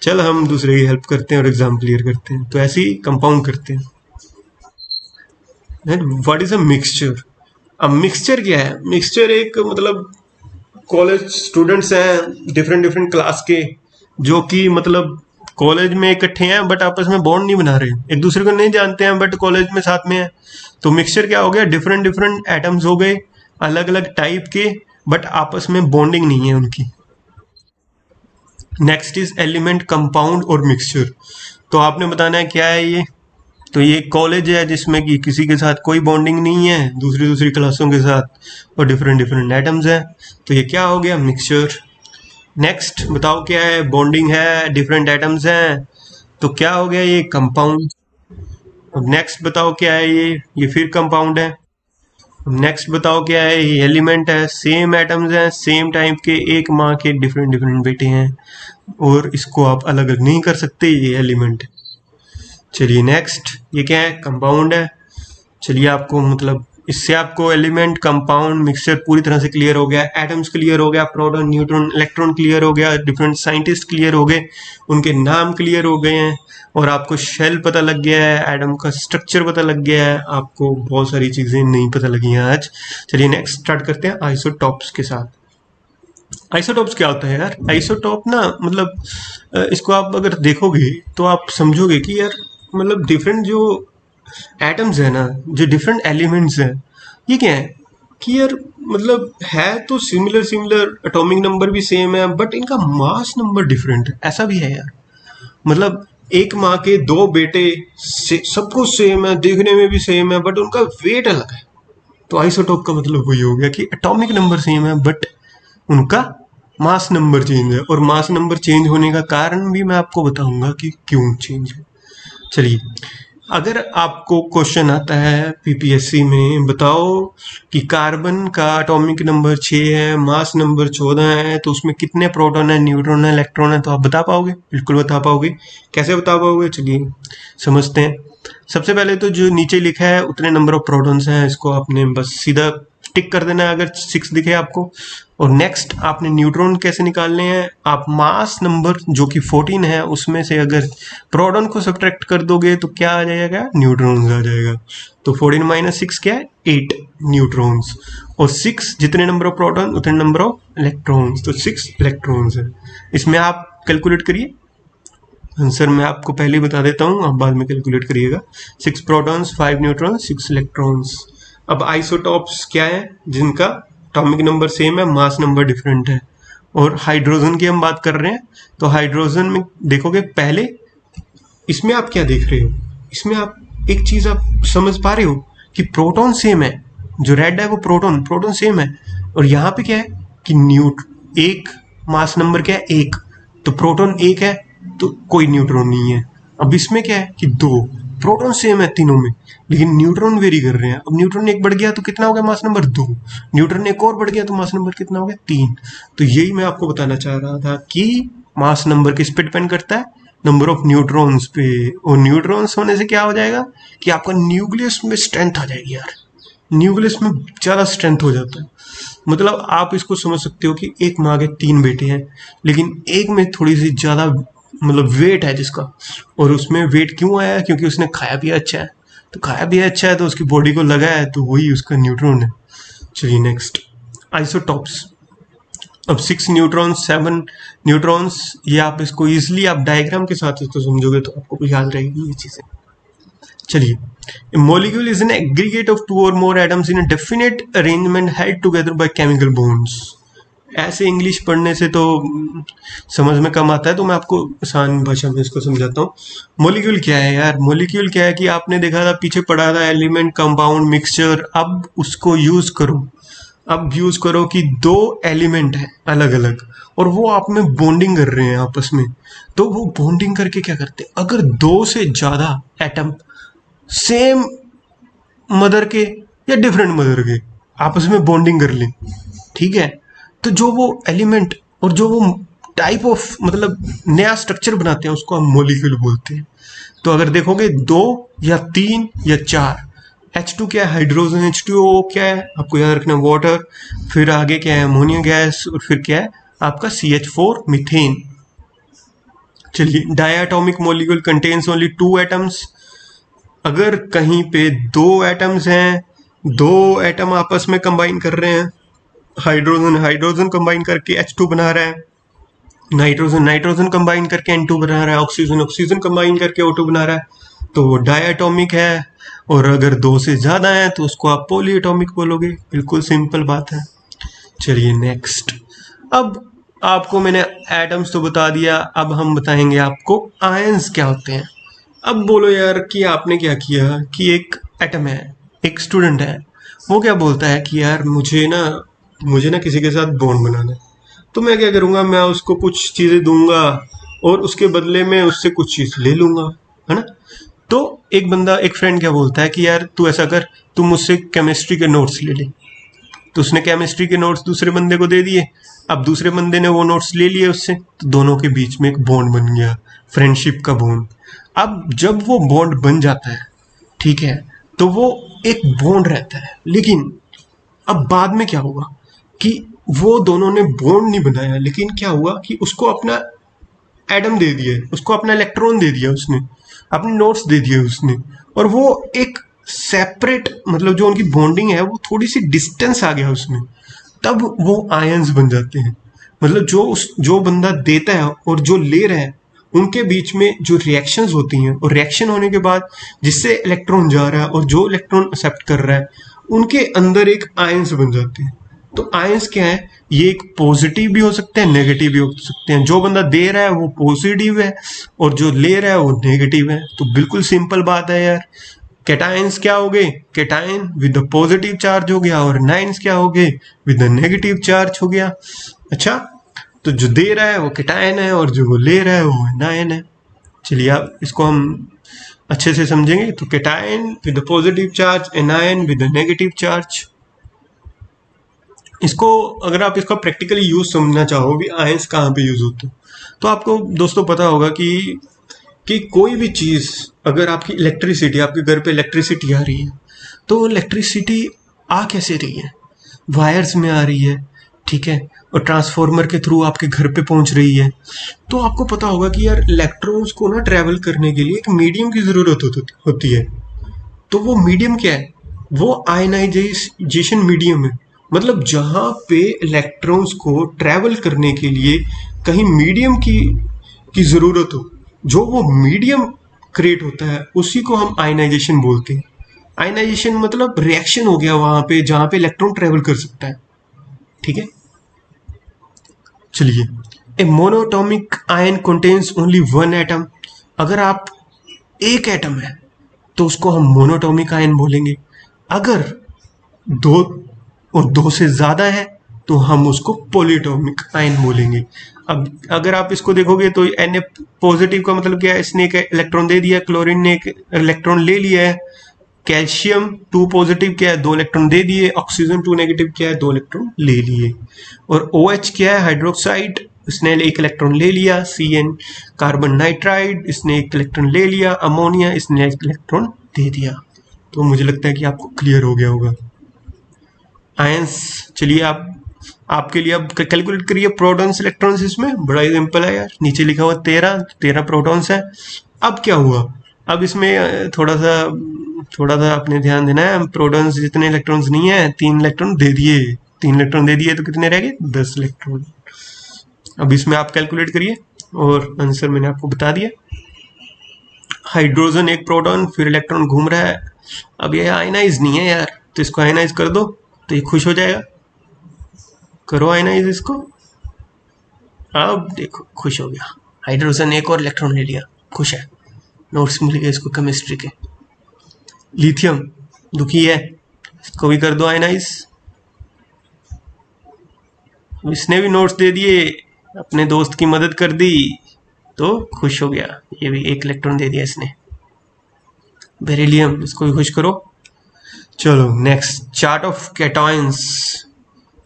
चल हम दूसरे की हेल्प करते हैं और एग्जाम क्लियर करते हैं। तो ऐसे ही कंपाउंड करते हैं। What is a mixture? अब मिक्सचर क्या है? मिक्सचर एक मतलब कॉलेज स्टूडेंट्स हैं डिफरेंट डिफरेंट क्लास के, जो कि मतलब कॉलेज में इकट्ठे हैं बट आपस में बॉन्ड नहीं बना रहे, एक दूसरे को नहीं जानते हैं बट कॉलेज में साथ में हैं। तो मिक्सचर क्या हो गया? डिफरेंट डिफरेंट एटम्स हो गए, अलग अलग टाइप के, बट आपस में बॉन्डिंग नहीं है उनकी। नेक्स्ट इज एलिमेंट, कंपाउंड और मिक्सचर। तो आपने बताना है क्या है ये। तो ये कॉलेज है जिसमें कि किसी के साथ कोई बॉन्डिंग नहीं है दूसरी दूसरी क्लासों के साथ और डिफरेंट डिफरेंट एटम्स हैं, तो ये क्या हो गया? मिक्सचर। नेक्स्ट बताओ क्या है? बॉन्डिंग है, डिफरेंट एटम्स हैं, तो क्या हो गया? ये कंपाउंड। अब नेक्स्ट बताओ क्या है? ये फिर कंपाउंड है। नेक्स्ट बताओ क्या है? ये एलिमेंट है, सेम एटम्स हैं, सेम टाइप के, एक माँ के डिफरेंट डिफरेंट बेटे हैं और इसको आप अलग अलग नहीं कर सकते, ये एलिमेंट है। चलिए नेक्स्ट, ये क्या है? कंपाउंड है। चलिए आपको मतलब इससे आपको एलिमेंट, कंपाउंड, मिक्सचर पूरी तरह से क्लियर हो गया, एटम्स क्लियर हो गया, प्रोटॉन, न्यूट्रॉन, इलेक्ट्रॉन क्लियर हो गया, डिफरेंट साइंटिस्ट क्लियर हो गए, उनके नाम क्लियर हो गए हैं, और आपको शेल पता लग गया है, एटम का स्ट्रक्चर पता लग गया है, आपको बहुत सारी चीज़ें नहीं पता लगी हैं आज। चलिए नेक्स्ट स्टार्ट करते हैं आइसोटॉप्स के साथ। आइसोटॉप्स क्या होता है यार? आइसोटॉप ना मतलब इसको आप अगर देखोगे तो आप समझोगे कि यार मतलब डिफरेंट जो एटम्स है ना, जो डिफरेंट एलिमेंट्स हैं, ये क्या है कि यार मतलब है तो सिमिलर सिमिलर, एटॉमिक नंबर भी सेम है, बट इनका मास नंबर डिफरेंट है, ऐसा भी है यार। मतलब एक माँ के दो बेटे सब कुछ सेम है, देखने में भी सेम है, बट उनका वेट अलग है। तो आइसोटोप का मतलब वही हो गया कि एटॉमिक नंबर सेम है बट उनका मास नंबर चेंज है, और मास नंबर चेंज होने का कारण भी मैं आपको बताऊंगा कि क्यों चेंज है। चलिए, अगर आपको क्वेश्चन आता है पीपीएससी में, बताओ कि कार्बन का एटॉमिक नंबर 6 है, मास नंबर 14 है, तो उसमें कितने प्रोटॉन है, न्यूट्रॉन है, इलेक्ट्रॉन है, तो आप बता पाओगे? बिल्कुल बता पाओगे। कैसे बता पाओगे? चलिए समझते हैं। सबसे पहले तो जो नीचे लिखा है उतने नंबर ऑफ प्रोटॉन्स हैं, इसको आपने बस सीधा टिक कर देना है अगर 6 दिखे आपको। और नेक्स्ट आपने न्यूट्रॉन कैसे निकालने हैं? आप मास नंबर जो कि 14 है उसमें से अगर प्रोटॉन को सब्ट्रैक्ट कर दोगे तो क्या आ जाएगा? न्यूट्रॉन्स आ जाएगा। तो 14 माइनस 6 क्या है? 8 न्यूट्रॉन्स। और 6 जितने नंबर ऑफ प्रोटॉन उतने नंबर ऑफ इलेक्ट्रॉन्स, तो 6 इलेक्ट्रॉन्स है। इसमें आप कैलकुलेट करिए आंसर, मैं आपको पहले ही बता देता हूँ, आप बाद में कैलकुलेट करिएगा। 6 प्रोटॉन्स, 5 न्यूट्रॉन्स, 6 इलेक्ट्रॉन्स। अब आइसोटॉप्स क्या है? जिनका एटॉमिक नंबर सेम है, मास नंबर डिफरेंट है। और हाइड्रोजन की हम बात कर रहे हैं, तो हाइड्रोजन में देखोगे पहले, इसमें आप क्या देख रहे हो? इसमें आप एक चीज आप समझ पा रहे हो कि प्रोटॉन सेम है, जो रेड है वो प्रोटॉन प्रोटॉन सेम है, और यहाँ पे क्या है कि एक मास नंबर क्या है? एक, तो प्रोटॉन एक है तो कोई न्यूट्रॉन नहीं है। अब इसमें क्या है कि दो प्रोटॉन सेम है तीनों में, लेकिन न्यूट्रॉन वेरी कर रहे हैं। अब न्यूट्रॉन एक बढ़ गया तो कितना हो गया? Mass number 2। न्यूट्रॉन एक और बढ़ गया तो मास नंबर कितना हो गया? 3। तो यही मैं आपको बताना चाह रहा था कि मास नंबर किस पे डिपेंड करता है? नंबर ऑफ न्यूट्रॉन्स पे। और न्यूट्रॉन्स होने से क्या हो जाएगा कि आपका न्यूक्लियस में स्ट्रेंथ आ जाएगी यार। न्यूक्लियस में ज़्यादा स्ट्रेंथ हो जाता है। मतलब आप इसको समझ सकते हो कि एक माँ के 3 बेटे हैं, लेकिन एक में थोड़ी सी ज़्यादा मतलब वेट है जिसका, और उसमें वेट क्यों आया? क्योंकि उसने खाया पिया अच्छा है। तो खाया पिया अच्छा है तो उसकी बॉडी को लगा है, तो वही उसका न्यूट्रॉन है। चलिए नेक्स्ट, आइसोटॉप्स। अब 6 न्यूट्रॉन्स, 7 न्यूट्रॉन्स, ये आप इसको इजिली आप डायग्राम के साथ इसको समझोगे तो आपको याद रहेगी ये चीज़ें। चलिए, a molecule is an aggregate of 2 or more atoms in a definite arrangement held together by chemical bonds. ऐसे इंग्लिश पढ़ने से तो समझ में कम आता है, तो मैं आपको आसान भाषा में इसको समझाता हूँ। मोलिक्यूल क्या है यार? मोलिक्यूल क्या है कि आपने देखा था, पीछे पढ़ा था एलिमेंट, कंपाउंड, मिक्सचर। अब उसको यूज करो, अब यूज करो कि 2 एलिमेंट है अलग अलग, और वो आप में बॉन्डिंग कर रहे हैं आपस में। तो वो बॉन्डिंग करके क्या करते हैं? अगर 2 से ज्यादा एटम सेम मदर के या डिफरेंट मदर के आपस में बॉन्डिंग कर लें, ठीक है, तो जो वो एलिमेंट और जो वो टाइप ऑफ मतलब नया स्ट्रक्चर बनाते हैं उसको हम मोलिक्यूल बोलते हैं। तो अगर देखोगे 2 या 3 या 4, H2 क्या है? हाइड्रोजन। H2O क्या है? आपको याद रखना, वाटर। फिर आगे क्या है? Ammonia gas. और फिर क्या है आपका? CH4 methane. चलिए, diatomic molecule contains only 2 atoms. अगर कहीं पे 2 एटम्स हैं, 2 एटम आपस में कंबाइन कर रहे हैं, हाइड्रोजन हाइड्रोजन कंबाइन करके H2 बना रहा है, नाइट्रोजन नाइट्रोजन कंबाइन करके N2 बना रहा है, ऑक्सीजन ऑक्सीजन कंबाइन करके O2 बना रहा है, तो वो डायटोमिक है। और अगर 2 से ज़्यादा है तो उसको आप पॉलीएटॉमिक बोलोगे। बिल्कुल सिंपल बात है। चलिए नेक्स्ट, अब आपको मैंने एटम्स तो बता दिया, अब हम बताएंगे आपको आयंस क्या होते हैं। अब बोलो यार कि आपने क्या किया कि एक एटम है, एक स्टूडेंट है, वो क्या बोलता है कि यार मुझे ना किसी के साथ बॉन्ड बनाना है। तो मैं क्या करूँगा? मैं उसको कुछ चीज़ें दूंगा और उसके बदले में उससे कुछ चीज़ ले लूँगा, है ना। तो एक फ्रेंड क्या बोलता है कि यार तू ऐसा कर, तू मुझसे केमिस्ट्री के नोट्स ले ले। तो उसने केमिस्ट्री के नोट्स दूसरे बंदे को दे दिए। अब दूसरे बंदे ने वो नोट्स ले लिए उससे, तो दोनों के बीच में एक बॉन्ड बन गया, फ्रेंडशिप का बॉन्ड। अब जब वो बॉन्ड बन जाता है, ठीक है, तो वो एक बॉन्ड रहता है। लेकिन अब बाद में क्या हुआ कि वो दोनों ने बॉन्ड नहीं बनाया, लेकिन क्या हुआ कि उसको अपना एटम दे दिया, उसको अपना इलेक्ट्रॉन दे दिया, उसने अपने नोट्स दे दिए उसने, और वो एक सेपरेट मतलब जो उनकी बॉन्डिंग है वो थोड़ी सी डिस्टेंस आ गया उसमें, तब वो आयंस बन जाते हैं। मतलब जो बंदा देता है और जो ले रहा है, उनके बीच में जो रिएक्शंस होती हैं, और रिएक्शन होने के बाद जिससे इलेक्ट्रॉन जा रहा है और जो इलेक्ट्रॉन एक्सेप्ट कर रहा है, उनके अंदर एक आयंस बन जाते हैं। तो आयंस क्या है? ये एक पॉजिटिव भी हो सकते हैं, नेगेटिव भी हो सकते हैं। जो बंदा दे रहा है वो पॉजिटिव है और जो ले रहा है वो नेगेटिव है। तो बिल्कुल सिंपल बात है यार। कैटायंस क्या हो गए? Cation with the positive charge हो गया, और नाइन्स क्या हो गए? विद द नेगेटिव चार्ज हो गया। अच्छा, तो जो दे रहा है वो कैटायन है और जो ले रहा है वो नायन है। चलिए अब इसको हम अच्छे से समझेंगे। तो cation with the positive charge, anion with the negative charge. इसको अगर आप इसका प्रैक्टिकली यूज समझना चाहो भी, आयंस कहाँ पे यूज होते हैं, तो आपको दोस्तों पता होगा कि कोई भी चीज़, अगर आपकी इलेक्ट्रिसिटी, आपके घर पे इलेक्ट्रिसिटी आ रही है, तो इलेक्ट्रिसिटी आ कैसे रही है? वायर्स में आ रही है, ठीक है, और ट्रांसफार्मर के थ्रू आपके घर पे पहुंच रही है। तो आपको पता होगा कि यार इलेक्ट्रॉन्स को ना ट्रैवल करने के लिए एक मीडियम की ज़रूरत होती है। तो वो मीडियम क्या है? वो आयनाइजेशन मीडियम है। मतलब जहाँ पे इलेक्ट्रॉन्स को ट्रैवल करने के लिए कहीं मीडियम की ज़रूरत हो, जो वो मीडियम क्रिएट होता है, उसी को हम आयनाइजेशन बोलते हैं। आयनाइजेशन मतलब रिएक्शन हो गया वहाँ पे जहाँ पे इलेक्ट्रॉन ट्रैवल कर सकता है, ठीक है। चलिए, a monatomic ion contains only 1 atom. अगर आप एक एटम है तो उसको हम मोनोटॉमिक आयन बोलेंगे। अगर 2 और 2 से ज़्यादा है तो हम उसको पॉलीटॉमिक आयन बोलेंगे। अब अगर आप इसको देखोगे तो Na पॉजिटिव का मतलब क्या है? इसने एक इलेक्ट्रॉन दे दिया, क्लोरीन ने एक इलेक्ट्रॉन ले लिया है, कैल्शियम 2 पॉजिटिव क्या है? 2 इलेक्ट्रॉन दे दिए, ऑक्सीजन 2 नेगेटिव क्या है? 2 इलेक्ट्रॉन ले लिए। और OH क्या है? हाइड्रोक्साइड, इसने एक इलेक्ट्रॉन ले लिया। CN कार्बन नाइट्राइड, इसने एक इलेक्ट्रॉन ले लिया। अमोनिया, इसने एक इलेक्ट्रॉन दे दिया। तो मुझे लगता है कि आपको क्लियर हो गया होगा। आयंस। चलिए आपके लिए अब कैलकुलेट करिए प्रोटॉन्स इलेक्ट्रॉन्स। इसमें बड़ा ही सिंपल है यार, नीचे लिखा हुआ 13 प्रोटॉन्स है। अब क्या हुआ, अब इसमें थोड़ा सा आपने ध्यान देना है। प्रोटॉन्स जितने इलेक्ट्रॉन्स नहीं है, 3 इलेक्ट्रॉन दे दिए तो कितने रह गए, 10 इलेक्ट्रॉन। अब इसमें आप कैलकुलेट करिए और आंसर मैंने आपको बता दिया। हाइड्रोजन एक प्रोटॉन, फिर इलेक्ट्रॉन घूम रहा है। अब ये आयनाइज नहीं है यार, तो इसको आयनाइज कर दो तो ये खुश हो जाएगा। करो आयनाइज इसको। अब देखो खुश हो गया, हाइड्रोजन एक और इलेक्ट्रॉन ले लिया, खुश है। नोट्स मिल गए इसको केमिस्ट्री के। लिथियम दुखी है, इसको भी कर दो आयनाइज। इसने भी नोट्स दे दिए, अपने दोस्त की मदद कर दी तो खुश हो गया, ये भी एक इलेक्ट्रॉन दे दिया इसने। बेरिलियम, इसको भी खुश करो। चलो next, chart of cations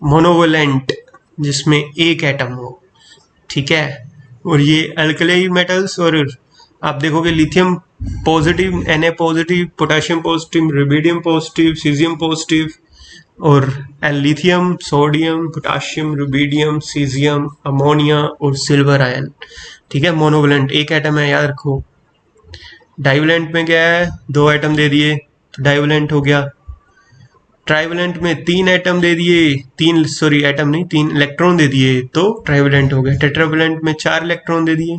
monovalent, जिसमें एक एटम हो, ठीक है। और ये अल्कली मेटल्स, और आप देखोगे lithium positive, Na positive, potassium positive, rubidium positive, caesium positive, और lithium, sodium, potassium, rubidium, caesium, ammonia और सिल्वर आयन, ठीक है। मोनोवेलेंट एक एटम है, याद रखो। डाइवेलेंट में क्या है, 2 एटम दे दिए तो डाइवेलेंट हो गया। ट्राइवेलेंट में 3 एटम दे दिए, 3 इलेक्ट्रॉन दे दिए तो ट्राइवेलेंट हो गया। टेट्रावेलेंट में 4 इलेक्ट्रॉन दे दिए।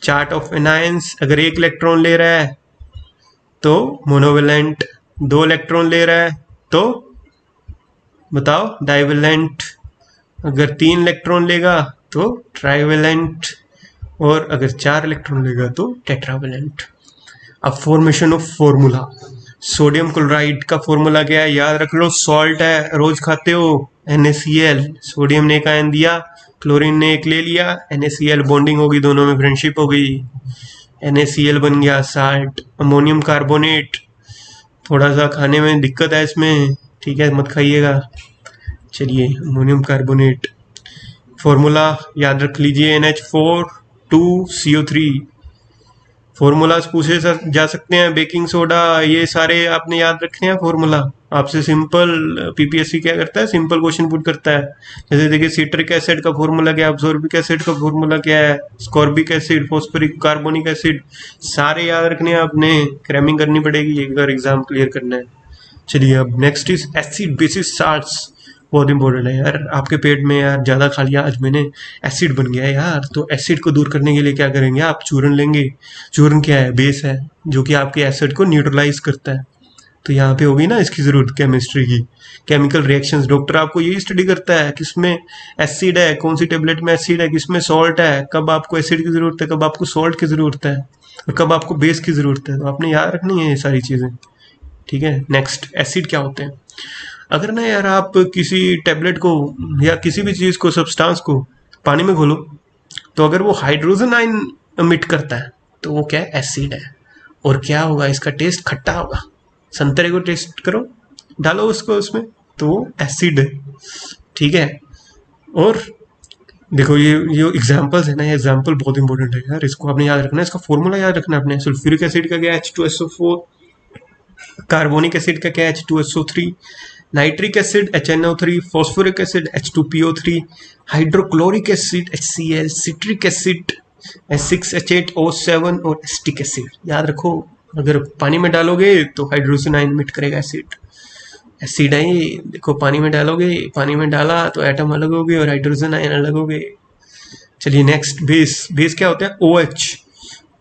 चार्ट ऑफ एनायंस, अगर 1 इलेक्ट्रॉन ले रहा है तो मोनोवेलेंट, 2 इलेक्ट्रॉन ले रहा है तो बताओ डाइवेलेंट, अगर 3 इलेक्ट्रॉन लेगा तो ट्राइवेलेंट, और अगर 4 इलेक्ट्रॉन लेगा तो टेट्रावेलेंट। अब formation of formula, sodium chloride का फॉर्मूला क्या है, याद रख लो। सॉल्ट है, रोज खाते हो, NaCl, सोडियम ने एक आयन दिया, क्लोरीन ने एक ले लिया, NaCl बॉन्डिंग होगी, दोनों में फ्रेंडशिप हो गई, NaCl बन गया साल्ट। अमोनियम कार्बोनेट, थोड़ा सा खाने में दिक्कत है इसमें, ठीक है, मत खाइएगा। चलिए अमोनियम कार्बोनेट, फॉर्मूला याद रख लीजिए, NH4 2CO3। फॉर्मूलाज पूछे जा सकते हैं, बेकिंग सोडा, ये सारे आपने याद रखने हैं फॉर्मूला। आपसे सिंपल पीपीएससी क्या करता है, सिंपल क्वेश्चन पुट करता है। जैसे देखिए सिट्रिक एसिड का फॉर्मूला क्या है, अब्सॉर्बिक एसिड का फॉर्मूला क्या है, ascorbic acid, phosphoric, carbonic acid, सारे याद रखने हैं आपने। क्रैमिंग करनी पड़ेगी एक बार एग्जाम क्लियर करना है। चलिए अब next is acid basis salts, बहुत इंपॉर्टेंट है यार। आपके पेट में यार ज़्यादा खा लिया आज मैंने, एसिड बन गया है यार, तो एसिड को दूर करने के लिए क्या करेंगे आप, चूर्ण लेंगे। चूर्ण क्या है, बेस है जो कि आपके एसिड को न्यूट्रलाइज करता है। तो यहाँ पे होगी ना इसकी ज़रूरत केमिस्ट्री की, केमिकल रिएक्शंस। डॉक्टर आपको यही स्टडी करता है, किसमें एसिड है, कौन सी टेबलेट में एसिड है, किसमें सॉल्ट है, कब आपको एसिड की ज़रूरत है, कब आपको सॉल्ट की ज़रूरत है, और कब आपको बेस की ज़रूरत है। तो आपने याद रखनी है ये सारी चीज़ें, ठीक है। नेक्स्ट, एसिड क्या होते हैं। अगर ना यार आप किसी टैबलेट को या किसी भी चीज़ को, सब्सटेंस को पानी में घोलो, तो अगर वो हाइड्रोजन आयन एमिट करता है तो वो क्या है, एसिड है। और क्या होगा, इसका टेस्ट खट्टा होगा। संतरे को टेस्ट करो, डालो उसको उसमें, तो वो एसिड है, ठीक है। और देखो ये एग्जांपल्स है ना, ये एग्जांपल बहुत इंपॉर्टेंट है यार, इसको आपने याद रखना है। इसका फॉर्मूला याद रखना है आपने। सल्फ्यूरिक एसिड का क्या है, H2SO4, कार्बोनिक एसिड का क्या है, H2SO3, nitric acid HNO3, phosphoric acid H2PO3, hydrochloric acid HCl, citric acid H6H8O7 और एसिटिक एसिड। याद रखो, अगर पानी में डालोगे तो हाइड्रोजन आयन एमिट करेगा एसिड है ये। देखो पानी में डालोगे, पानी में डाला तो एटम अलग हो गए और हाइड्रोजन आयन अलग हो गए। चलिए नेक्स्ट, बेस क्या होता है, OH।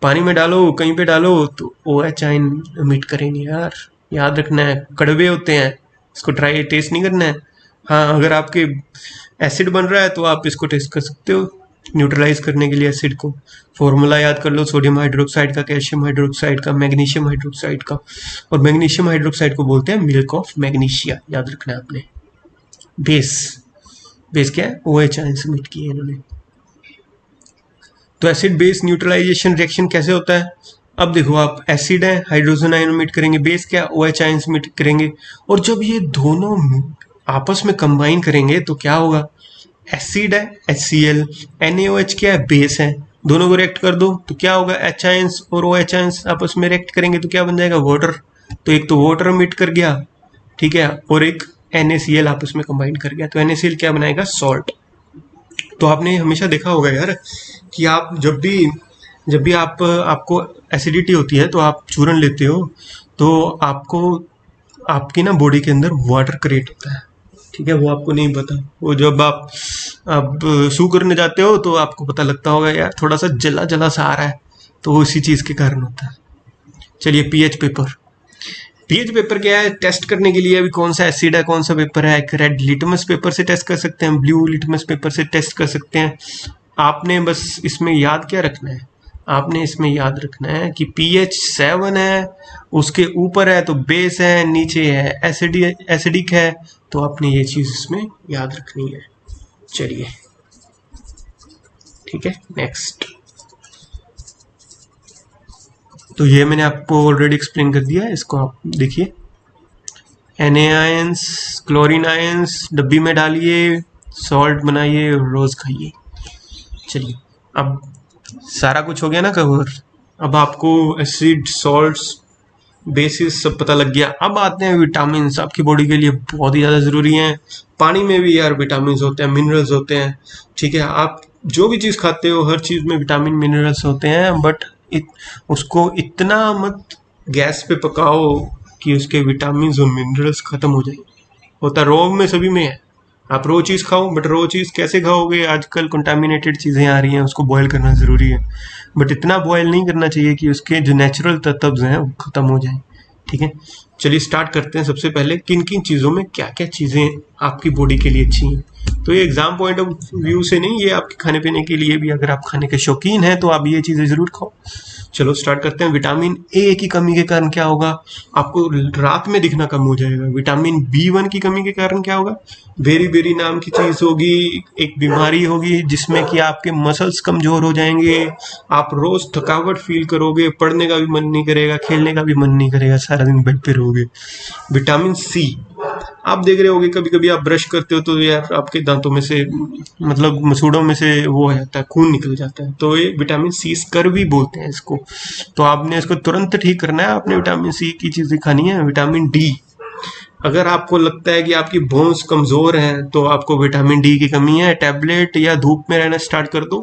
पानी में डालो, कहीं पे डालो तो OH आयन एमिट करेंगे यार, याद रखना है। कड़वे होते हैं, इसको ट्राई टेस्ट नहीं करना है। हाँ, अगर आपके एसिड बन रहा है तो आप इसको टेस्ट कर सकते हो न्यूट्रलाइज करने के लिए एसिड को। फॉर्मूला याद कर लो, सोडियम हाइड्रोक्साइड का, कैल्शियम हाइड्रोक्साइड का, मैग्नीशियम हाइड्रोक्साइड का। और मैग्नीशियम हाइड्रोक्साइड को बोलते हैं मिल्क ऑफ मैग्नीशिया, याद रखना है आपने। बेस क्या है, OH आयन एमिट किए इन्होंने। तो एसिड बेस न्यूट्रलाइजेशन रिएक्शन कैसे होता है। अब देखो, आप एसिड है, हाइड्रोजन आयन एमिट करेंगे, बेस क्या, OH आयन एमिट करेंगे, और जब ये दोनों आपस में कंबाइन करेंगे तो क्या होगा, एसिड है HCl, NaOH क्या है, बेस है, दोनों को रिएक्ट कर दो तो क्या होगा, H आयंस और OH आयंस आपस में रिएक्ट करेंगे तो क्या बन जाएगा, वाटर। तो एक तो वाटर एमिट कर गया, ठीक है, और एक NaCl आप उसमें कंबाइन कर गया, तो NaCl क्या बनाएगा, सॉल्ट। तो आपने हमेशा देखा होगा यार कि आप जब भी आपको एसिडिटी होती है तो आप चूरन लेते हो, तो आपको आपकी ना बॉडी के अंदर वाटर क्रिएट होता है, ठीक है, वो आपको नहीं पता। वो जब आप सू करने जाते हो तो आपको पता लगता होगा यार थोड़ा सा जला जला सा आ रहा है, तो वो इसी चीज़ के कारण होता है। चलिए पीएच पेपर क्या है, टेस्ट करने के लिए अभी कौन सा एसिड है कौन सा पेपर है। एक रेड लिटमस पेपर से टेस्ट कर सकते हैं, ब्लू लिटमस पेपर से टेस्ट कर सकते हैं। आपने बस इसमें याद क्या रखना है, आपने इसमें याद रखना है कि pH 7 है, उसके ऊपर है तो बेस है, नीचे है एसिडिक है, तो आपने ये चीज़ इसमें याद रखनी है। चलिए ठीक है, नेक्स्ट। तो ये मैंने आपको ऑलरेडी एक्सप्लेन कर दिया है, इसको आप देखिए। Na आयंस, क्लोरीन आयंस डब्बी में डालिए, सॉल्ट बनाइए और रोज खाइए। चलिए अब सारा कुछ हो गया ना कवर। अब आपको एसिड, सॉल्ट्स, बेसिस सब पता लग गया। अब आते हैं विटामिन, आपकी बॉडी के लिए बहुत ही ज़्यादा ज़रूरी हैं। पानी में भी यार विटामिन होते हैं, मिनरल्स होते हैं, ठीक है। आप जो भी चीज़ खाते हो हर चीज़ में विटामिन मिनरल्स होते हैं, बट उसको इतना मत गैस पे पकाओ कि उसके विटामिन और मिनरल्स खत्म हो जाए। होता रॉ में सभी में है। आप रो चीज़ खाओ, बट रो चीज़ कैसे खाओगे, आजकल कंटामिनेटेड चीज़ें आ रही हैं, उसको बॉयल करना ज़रूरी है, बट इतना बॉयल नहीं करना चाहिए कि उसके जो नेचुरल तत्व हैं वो ख़त्म हो जाएं, ठीक है। चलिए स्टार्ट करते हैं। सबसे पहले किन किन चीज़ों में क्या क्या चीज़ें आपकी बॉडी के लिए अच्छी हैं। तो ये एग्जाम पॉइंट ऑफ व्यू से नहीं, ये आपके खाने पीने के लिए भी, अगर आप खाने के शौकीन हैं तो आप ये चीज़ें ज़रूर खाओ। चलो स्टार्ट करते हैं। विटामिन ए की कमी के कारण क्या होगा, आपको रात में दिखना कम हो जाएगा। विटामिन B1 की कमी के कारण क्या होगा, बेरी बेरी नाम की चीज़ होगी, एक बीमारी होगी जिसमें कि आपके मसल्स कमज़ोर हो जाएंगे, आप रोज़ थकावट फील करोगे, पढ़ने का भी मन नहीं करेगा, खेलने का भी मन नहीं करेगा, सारा दिन बेड पे रहोगे। विटामिन सी, आप देख रहे होगे कभी कभी आप ब्रश करते हो तो यार आपके दांतों में से, मतलब मसूड़ों में से वो आ जाता है, खून निकल जाता है, तो ये विटामिन सी स्कर्वी बोलते हैं इसको। तो आपने इसको तुरंत ठीक करना है, आपने विटामिन सी की चीज़ें खानी है। विटामिन डी, अगर आपको लगता है कि आपकी बोन्स कमज़ोर हैं तो आपको विटामिन डी की कमी है, टैबलेट या धूप में रहना स्टार्ट कर दो।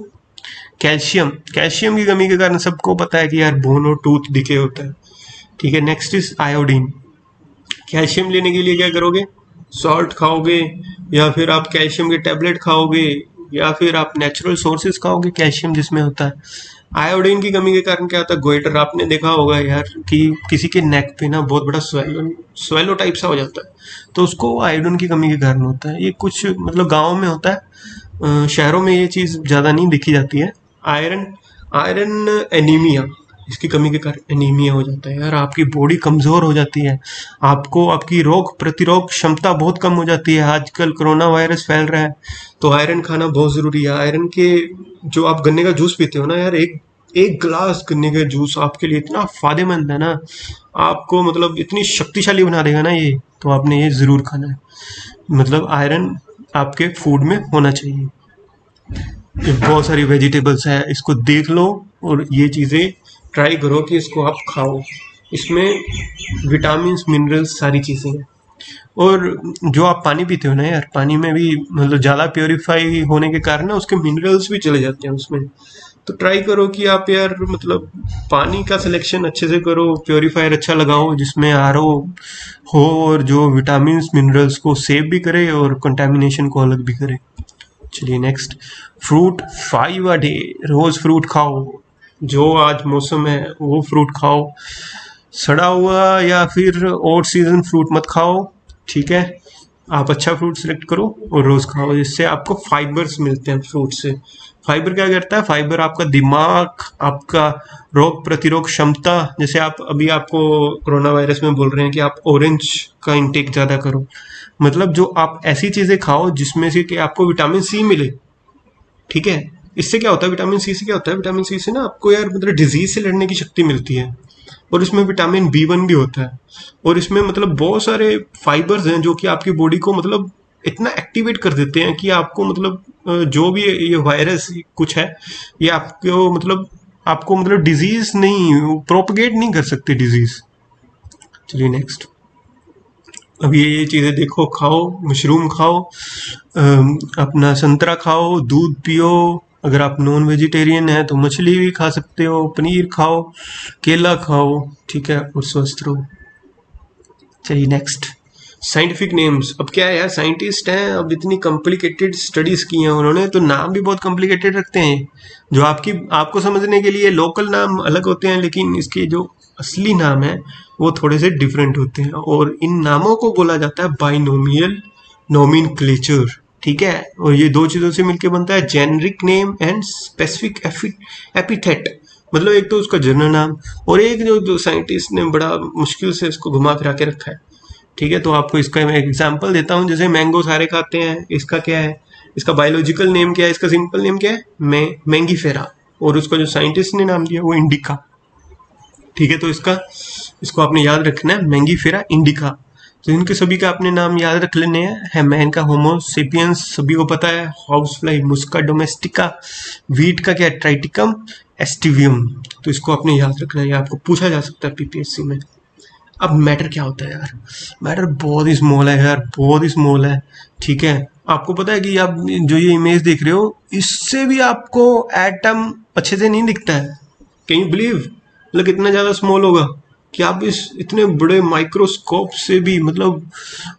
कैल्शियम, कैल्शियम की कमी के कारण सबको पता है कि यार बोन और टूथ डिके होता है, ठीक है। Next is iodine. कैल्शियम लेने के लिए क्या करोगे, सॉल्ट खाओगे, या फिर आप कैल्शियम के टैबलेट खाओगे, या फिर आप नेचुरल सोर्सेज खाओगे कैल्शियम जिसमें होता है। आयोडीन की कमी के कारण क्या होता है, गोइटर, आपने देखा होगा यार कि किसी के नेक पे ना बहुत बड़ा स्वेलो टाइप सा हो जाता है, तो उसको आयोडीन की कमी के कारण होता है। ये कुछ मतलब गाँव में होता है, शहरों में ये चीज़ ज़्यादा नहीं देखी जाती है। आयरन, आयरन एनीमिया, इसकी कमी के कारण एनीमिया हो जाता है यार, आपकी बॉडी कमज़ोर हो जाती है, आपको आपकी रोग प्रतिरोध क्षमता बहुत कम हो जाती है। आजकल कोरोना वायरस फैल रहा है, तो आयरन खाना बहुत ज़रूरी है। आयरन के, जो आप गन्ने का जूस पीते हो ना यार, एक गिलास गन्ने का जूस आपके लिए इतना फ़ायदेमंद है ना, आपको मतलब इतनी शक्तिशाली बना देगा ना ये, तो आपने ये ज़रूर खाना है। मतलब आयरन आपके फूड में होना चाहिए। बहुत सारी वेजिटेबल्स है, इसको देख लो और ये चीज़ें ट्राई करो कि इसको आप खाओ। इसमें विटामिन मिनरल्स सारी चीज़ें हैं। और जो आप पानी पीते हो ना यार, पानी में भी मतलब ज़्यादा प्योरीफाई होने के कारण ना उसके मिनरल्स भी चले जाते हैं उसमें। तो ट्राई करो कि आप यार मतलब पानी का सिलेक्शन अच्छे से करो, प्योरीफायर अच्छा लगाओ जिसमें RO हो और जो विटामिन मिनरल्स को सेव भी करे और कंटेमिनेशन को अलग भी करे। चलिए नेक्स्ट, फ्रूट 5 a डे, रोज फ्रूट खाओ, जो आज मौसम है वो फ्रूट खाओ, सड़ा हुआ या फिर और सीजन फ्रूट मत खाओ, ठीक है। आप अच्छा फ्रूट सेलेक्ट करो और रोज खाओ, जिससे आपको फाइबर्स मिलते हैं फ्रूट से। फाइबर क्या करता है, फाइबर आपका दिमाग, आपका रोग प्रतिरोध क्षमता, जैसे आप अभी आपको कोरोना वायरस में बोल रहे हैं कि आप ऑरेंज का इंटेक ज़्यादा करो, मतलब जो आप ऐसी चीज़ें खाओ जिसमें से कि आपको विटामिन सी मिले, ठीक है। इससे क्या होता है, विटामिन सी से क्या होता है, विटामिन सी से ना आपको यार मतलब डिजीज से लड़ने की शक्ति मिलती है, और इसमें विटामिन B1 भी होता है, और इसमें मतलब बहुत सारे फाइबर्स हैं जो कि आपकी बॉडी को मतलब इतना एक्टिवेट कर देते हैं कि आपको मतलब जो भी ये वायरस कुछ है, ये आपको मतलब डिजीज नहीं, प्रोपगेट नहीं कर सकते डिजीज। चलिए नेक्स्ट, अब ये चीज़ें देखो, खाओ, मशरूम खाओ, अपना संतरा खाओ, दूध पियो, अगर आप नॉन वेजिटेरियन हैं तो मछली भी खा सकते हो, पनीर खाओ, केला खाओ, ठीक है, और स्वस्थ रहो। चलिए नेक्स्ट, साइंटिफिक नेम्स। अब क्या है यार, साइंटिस्ट हैं, अब इतनी कॉम्प्लिकेटेड स्टडीज की हैं उन्होंने, तो नाम भी बहुत कॉम्प्लिकेटेड रखते हैं। जो आपको समझने के लिए लोकल नाम अलग होते हैं, लेकिन इसके जो असली नाम है वो थोड़े से डिफरेंट होते हैं, और इन नामों को बोला जाता है बाइनोमियल नोमेनक्लेचर, ठीक है। और ये दो चीजों से मिलकर बनता है generic name and specific epithet. मतलब एक तो उसका जनरल नाम, और एक जो साइंटिस्ट ने बड़ा मुश्किल से इसको घुमा फिरा के रखा है, ठीक है। तो आपको इसका मैं एग्जांपल देता हूँ, जैसे मैंगो सारे खाते हैं, इसका क्या है, इसका बायोलॉजिकल नेम क्या है, इसका सिंपल नेम क्या है, मैंगीफेरा, और उसका जो साइंटिस्ट ने नाम दिया वो इंडिका, ठीक है। तो इसको आपने याद रखना है, मैंगीफेरा इंडिका। तो इनके सभी का आपने नाम याद रख लेने हैं। मैन का होमो सेपियंस सभी को पता है, हाउस फ्लाई मुस्का डोमेस्टिका, वीट का क्या है, ट्राइटिकम एस्टिवियम। तो इसको आपने याद रखना है, आपको पूछा जा सकता है पीपीएससी में। अब मैटर क्या होता है यार, मैटर बहुत ही स्मॉल है यार, बहुत ही स्मॉल है, ठीक है। आपको पता है कि आप जो ये इमेज देख रहे हो, इससे भी आपको एटम अच्छे से नहीं दिखता है। कैन यू बिलीव, मतलब कितना ज्यादा स्मॉल होगा कि आप इस इतने बड़े माइक्रोस्कोप से भी, मतलब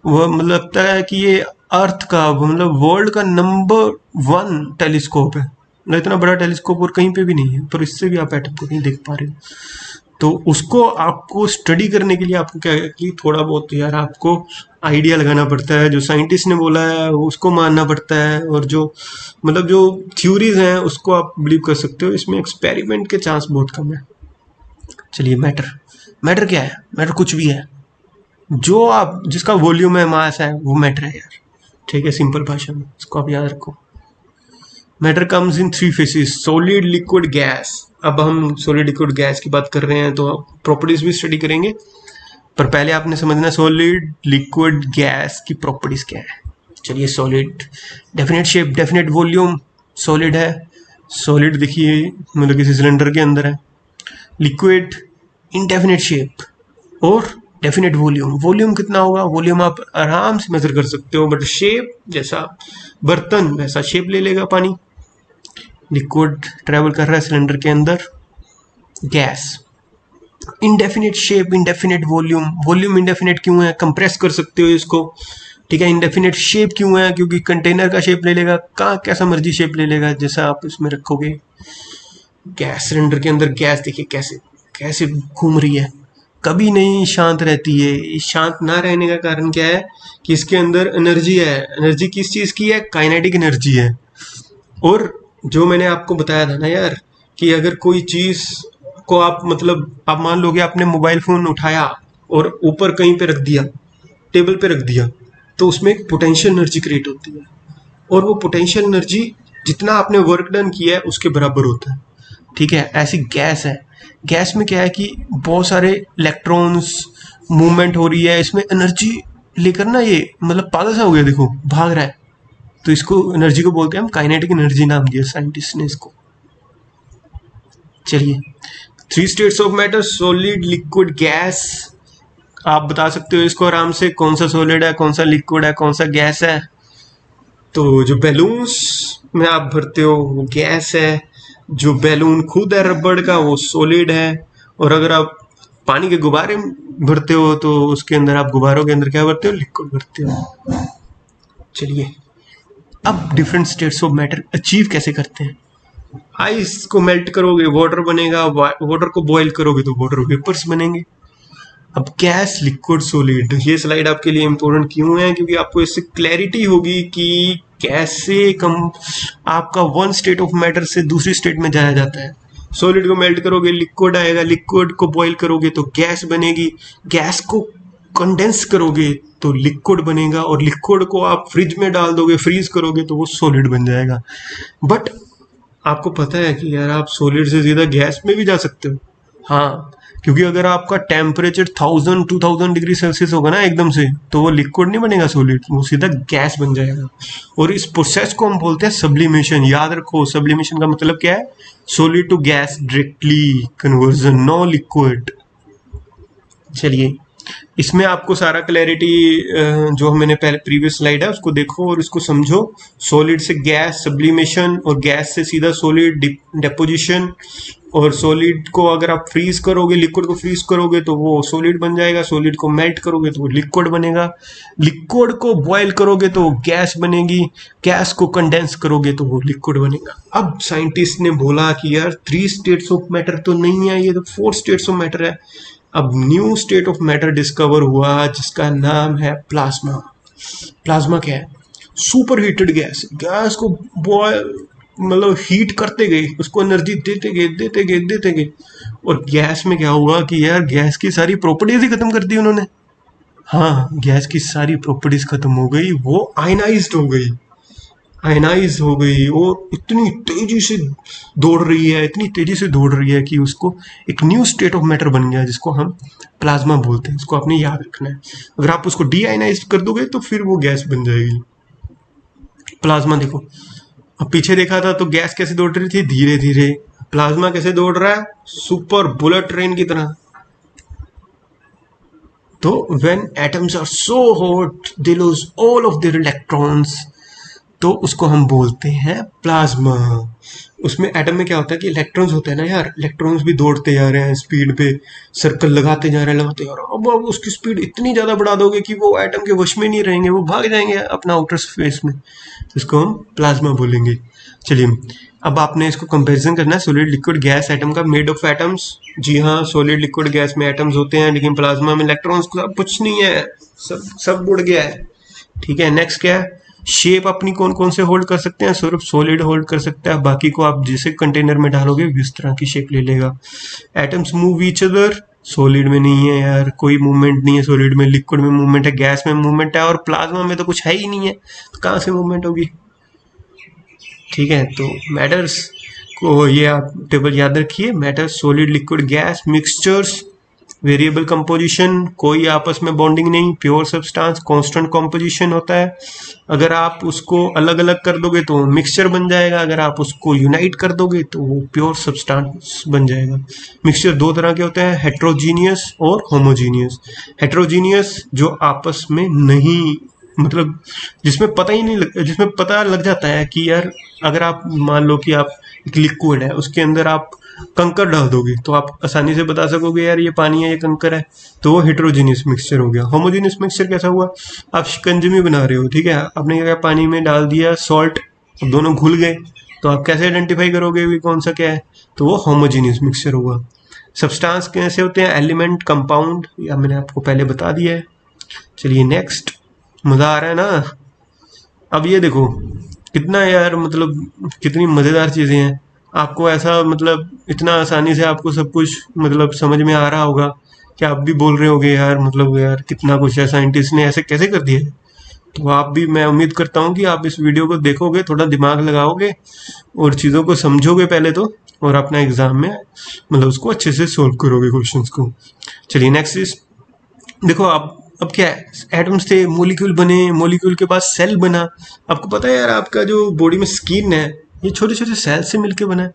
वह मतलब लगता है कि ये अर्थ का, मतलब वर्ल्ड का नंबर 1 टेलीस्कोप है। मतलब इतना बड़ा टेलीस्कोप और कहीं पे भी नहीं है, पर इससे भी आप एटम को नहीं देख पा रहे हो। तो उसको आपको स्टडी करने के लिए आपको क्या है कि थोड़ा बहुत यार आपको आइडिया लगाना पड़ता है, जो साइंटिस्ट ने बोला है उसको मानना पड़ता है, और जो मतलब जो थ्योरीज हैं उसको आप बिलीव कर सकते हो। इसमें एक्सपेरिमेंट के चांस बहुत कम है। चलिए मैटर क्या है, मैटर कुछ भी है, जो आप जिसका वॉल्यूम है, मास है, वो मैटर है यार, ठीक है। सिंपल भाषा में इसको आप याद रखो। Matter comes in 3 faces, solid, liquid, gas. अब हम सॉलिड लिक्विड गैस की बात कर रहे हैं तो प्रॉपर्टीज भी स्टडी करेंगे, पर पहले आपने समझना सॉलिड लिक्विड गैस की प्रॉपर्टीज क्या है। चलिए, solid definite shape, definite volume, solid है, सॉलिड देखिए मतलब किसी सिलेंडर के अंदर है। लिक्विड इनडेफिनेट शेप और डेफिनेट वॉल्यूम, वॉल्यूम कितना होगा, वॉल्यूम आप आराम से मेजर कर सकते हो, बट शेप जैसा बर्तन वैसा शेप ले लेगा पानी। लिक्विड ट्रेवल कर रहा है सिलेंडर के अंदर। Gas indefinite shape, indefinite volume, volume indefinite क्यों है, कंप्रेस कर सकते हो इसको, ठीक है। इनडेफिनेट शेप क्यों है, क्योंकि कंटेनर का शेप ले लेगा, कहाँ कैसा मर्जी शेप ले लेगा जैसा आप इसमें रखोगे। गैस सिलेंडर के अंदर गैस देखिए कैसे कैसे घूम रही है, कभी नहीं शांत रहती है। इस शांत ना रहने का कारण क्या है कि इसके अंदर एनर्जी है। एनर्जी किस चीज की है, काइनेटिक एनर्जी है। और जो मैंने आपको बताया था ना यार, कि अगर कोई चीज को आप मतलब आप मान लो कि आपने मोबाइल फोन उठाया और ऊपर कहीं पे रख दिया, टेबल पे रख दिया, तो उसमें एक पोटेंशियल एनर्जी क्रिएट होती है, और वो पोटेंशियल एनर्जी जितना आपने वर्क डन किया है उसके बराबर होता है, ठीक है। ऐसी गैस है, गैस में क्या है कि बहुत सारे इलेक्ट्रॉन्स मूवमेंट हो रही है, इसमें एनर्जी लेकर ना ये मतलब पागल सा हो गया, देखो भाग रहा है। तो इसको एनर्जी को बोलते हैं हम काइनेटिक एनर्जी, नाम दिया साइंटिस्ट ने इसको। चलिए, 3 states of matter, solid liquid gas. आप बता सकते हो इसको आराम से, कौन सा सॉलिड है, कौन सा लिक्विड है, कौन सा गैस है। तो जो बैलून्स में आप भरते हो वो गैस है, जो बैलून खुद है रबड़ का वो सॉलिड है, और अगर आप पानी के गुब्बारे भरते हो तो उसके अंदर आप गुब्बारों के अंदर क्या भरते हो, लिक्विड भरते हो। चलिए, अब different states of matter achieve कैसे करते हैं। आइस को मेल्ट करोगे वाटर बनेगा, वाटर को बॉईल करोगे तो वाटर वेपर्स बनेंगे। अब गैस लिक्विड सॉलिड, ये स्लाइड आपके लिए इंपॉर्टेंट क्यों है, क्योंकि आपको इससे क्लैरिटी होगी कि कैसे कम आपका वन स्टेट ऑफ मैटर से दूसरी स्टेट में जाया जाता है। सॉलिड को मेल्ट करोगे लिक्विड आएगा, लिक्विड को बॉईल करोगे तो गैस बनेगी, गैस को कंडेंस करोगे तो लिक्विड बनेगा, और लिक्विड को आप फ्रिज में डाल दोगे, फ्रीज करोगे तो वो सॉलिड बन जाएगा। बट आपको पता है कि यार आप सॉलिड से सीधा गैस में भी जा सकते हो। हाँ, क्योंकि अगर आपका टेम्परेचर 1000-2000 डिग्री सेल्सियस होगा ना एकदम से, तो वो लिक्विड नहीं बनेगा सॉलिड, वो सीधा गैस बन जाएगा। और इस प्रोसेस को हम बोलते हैं सब्लिमेशन। याद रखो, सब्लिमेशन का मतलब क्या है, solid to gas directly conversion, no liquid. चलिए, इसमें आपको सारा क्लैरिटी जो मैंने पहले प्रीवियस स्लाइड है उसको देखो और इसको समझो। सॉलिड से गैस सब्लिमेशन और गैस से सीधा सॉलिड डेपोजिशन, और सॉलिड को अगर आप फ्रीज करोगे, लिक्विड को फ्रीज करोगे तो वो सॉलिड बन जाएगा, सॉलिड को मेल्ट करोगे तो वो लिक्विड बनेगा, लिक्विड को बॉयल करोगे तो वो गैस बनेगी, गैस को कंडेंस करोगे तो वो लिक्विड बनेगा। अब साइंटिस्ट ने बोला कि यार 3 स्टेट्स ऑफ मैटर तो नहीं है, ये तो 4 स्टेट्स ऑफ मैटर है। अब new state of matter discover हुआ जिसका नाम है प्लाज्मा। प्लाज्मा क्या है? सुपर हीटेड गैस, गैस को बॉयल मतलब हीट करते गए, उसको एनर्जी देते गए, और गैस में क्या हुआ कि यार गैस की सारी प्रॉपर्टीज ही खत्म कर दी उन्होंने। हाँ, गैस की सारी प्रॉपर्टीज खत्म हो गई, वो आयनाइज्ड हो गई, आयनाइज हो गई और इतनी तेजी से दौड़ रही है, इतनी तेजी से दौड़ रही है कि उसको एक न्यू स्टेट ऑफ मैटर बन गया जिसको हम प्लाज्मा बोलते हैं। इसको आपने याद रखना है। अगर आप उसको डीआयनाइज कर दोगे तो फिर वो गैस बन जाएगी। प्लाज्मा देखो, अब पीछे देखा था तो गैस कैसे दौड़ रही थी, धीरे धीरे। प्लाज्मा कैसे दौड़ रहा है? सुपर बुलेट ट्रेन की तरह। तो when atoms are so hot they lose all of their electrons, तो उसको हम बोलते हैं प्लाज्मा। उसमें एटम में क्या होता है कि इलेक्ट्रॉन्स होते हैं ना यार, इलेक्ट्रॉन्स भी दौड़ते जा रहे हैं स्पीड पे, सर्कल लगाते जा रहे हैं। अब उसकी स्पीड इतनी ज़्यादा बढ़ा दोगे कि वो एटम के वश में नहीं रहेंगे, वो भाग जाएंगे अपना आउटर स्पेस में, इसको हम प्लाज्मा बोलेंगे। चलिए, अब आपने इसको कंपैरिजन करना है सॉलिड लिक्विड गैस एटम का। मेड ऑफ एटम्स, जी हाँ, सॉलिड लिक्विड गैस में एटम्स होते हैं, लेकिन प्लाज्मा में इलेक्ट्रॉन्स का कुछ नहीं है, सब उड़ गया है। ठीक है, नेक्स्ट क्या है? शेप अपनी कौन कौन से होल्ड कर सकते हैं? सिर्फ सॉलिड होल्ड कर सकता है, बाकी को आप जिसे कंटेनर में डालोगे इस तरह की शेप ले लेगा। Atoms move each other, solid में नहीं है यार, कोई मूवमेंट नहीं है सॉलिड में। लिक्विड में मूवमेंट है, गैस में मूवमेंट है, और प्लाज्मा में तो कुछ है ही नहीं है, तो कहाँ से मूवमेंट होगी? ठीक है, तो मैटर्स को ये आप टेबल याद रखिए। Matter, solid liquid gas, mixtures, variable composition, कोई आपस में बॉन्डिंग नहीं, प्योर सब्सटेंस, कांस्टेंट कंपोजिशन होता है। अगर आप उसको अलग अलग कर दोगे तो मिक्सचर बन जाएगा, अगर आप उसको यूनाइट कर दोगे तो वो प्योर सब्सटेंस बन जाएगा। मिक्सचर दो तरह के होते हैं, हेट्रोजीनियस और होमोजीनियस। हेट्रोजीनियस जो आपस में नहीं, मतलब जिसमें पता ही नहीं जिसमें पता लग जाता है कि यार अगर आप मान लो कि आप एक लिक्विड है, उसके अंदर आप कंकर डाल दोगे तो आप आसानी से बता सकोगे यार ये पानी है, ये कंकर है, तो वो हेट्रोजीनियस मिक्सचर हो गया। होमोजीनियस मिक्सचर कैसा हुआ? आप शिकंजमी बना रहे हो, ठीक है, आपने क्या, पानी में डाल दिया सॉल्ट, दोनों घुल गए, तो आप कैसे आइडेंटिफाई करोगे कि कौन सा क्या है? तो वो होमोजीनियस मिक्सचर होगा। सब्सटेंस कैसे होते हैं? एलिमेंट, कंपाउंड, या मैंने आपको पहले बता दिया है। चलिए नेक्स्ट, मजा आ रहा है ना? अब ये देखो कितना यार, मतलब कितनी मजेदार चीजें हैं। आपको ऐसा मतलब इतना आसानी से आपको सब कुछ मतलब समझ में आ रहा होगा कि आप भी बोल रहे होगे यार, मतलब यार कितना कुछ है, साइंटिस्ट ने ऐसे कैसे कर दिया है। तो आप भी, मैं उम्मीद करता हूँ कि आप इस वीडियो को देखोगे, थोड़ा दिमाग लगाओगे और चीज़ों को समझोगे पहले तो, और अपना एग्जाम में मतलब उसको अच्छे से सोल्व करोगे क्वेश्चंस को। चलिए नेक्स्ट इज, देखो आप, अब क्या है, एटम्स थे, मॉलिक्यूल बने, मॉलिक्यूल के बाद सेल बना। आपको पता है यार, आपका जो बॉडी में स्किन है ये छोटे छोटे सेल से मिलके बना है,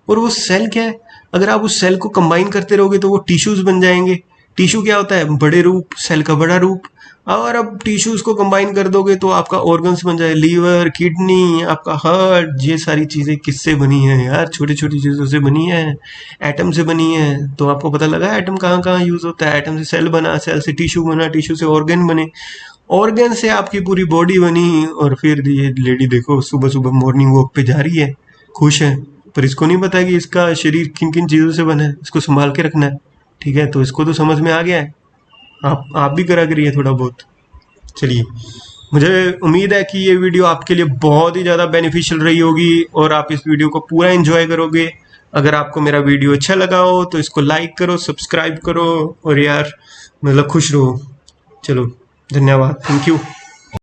और वो सेल क्या है, अगर आप उस सेल को कंबाइन करते रहोगे तो वो टिश्यूज बन जाएंगे। टिश्यू क्या होता है? बड़े रूप, सेल का बड़ा रूप। और अब टिश्यूज को कंबाइन कर दोगे तो आपका ऑर्गन्स बन जाए, लीवर, किडनी, आपका हार्ट। ये सारी चीजें किससे बनी है यार? छोटी छोटी चीजों से बनी है, एटम से बनी है। तो आपको पता लगा एटम कहाँ कहाँ यूज होता है। एटम से सेल बना, सेल से टिश्यू बना, टिश्यू से ऑर्गन बने, ऑर्गन से आपकी पूरी बॉडी बनी। और फिर ये लेडी देखो सुबह सुबह मॉर्निंग वॉक पे जा रही है, खुश है, पर इसको नहीं पता कि इसका शरीर किन किन चीज़ों से बना है, इसको संभाल के रखना है। ठीक है, तो इसको तो समझ में आ गया है। आप भी करा करिए थोड़ा बहुत। चलिए, मुझे उम्मीद है कि ये वीडियो आपके लिए बहुत ही ज़्यादा बेनिफिशियल रही होगी और आप इस वीडियो को पूरा एंजॉय करोगे। अगर आपको मेरा वीडियो अच्छा लगा हो तो इसको लाइक करो, सब्सक्राइब करो, और यार मतलब खुश रहो। चलो, धन्यवाद, थैंक यू।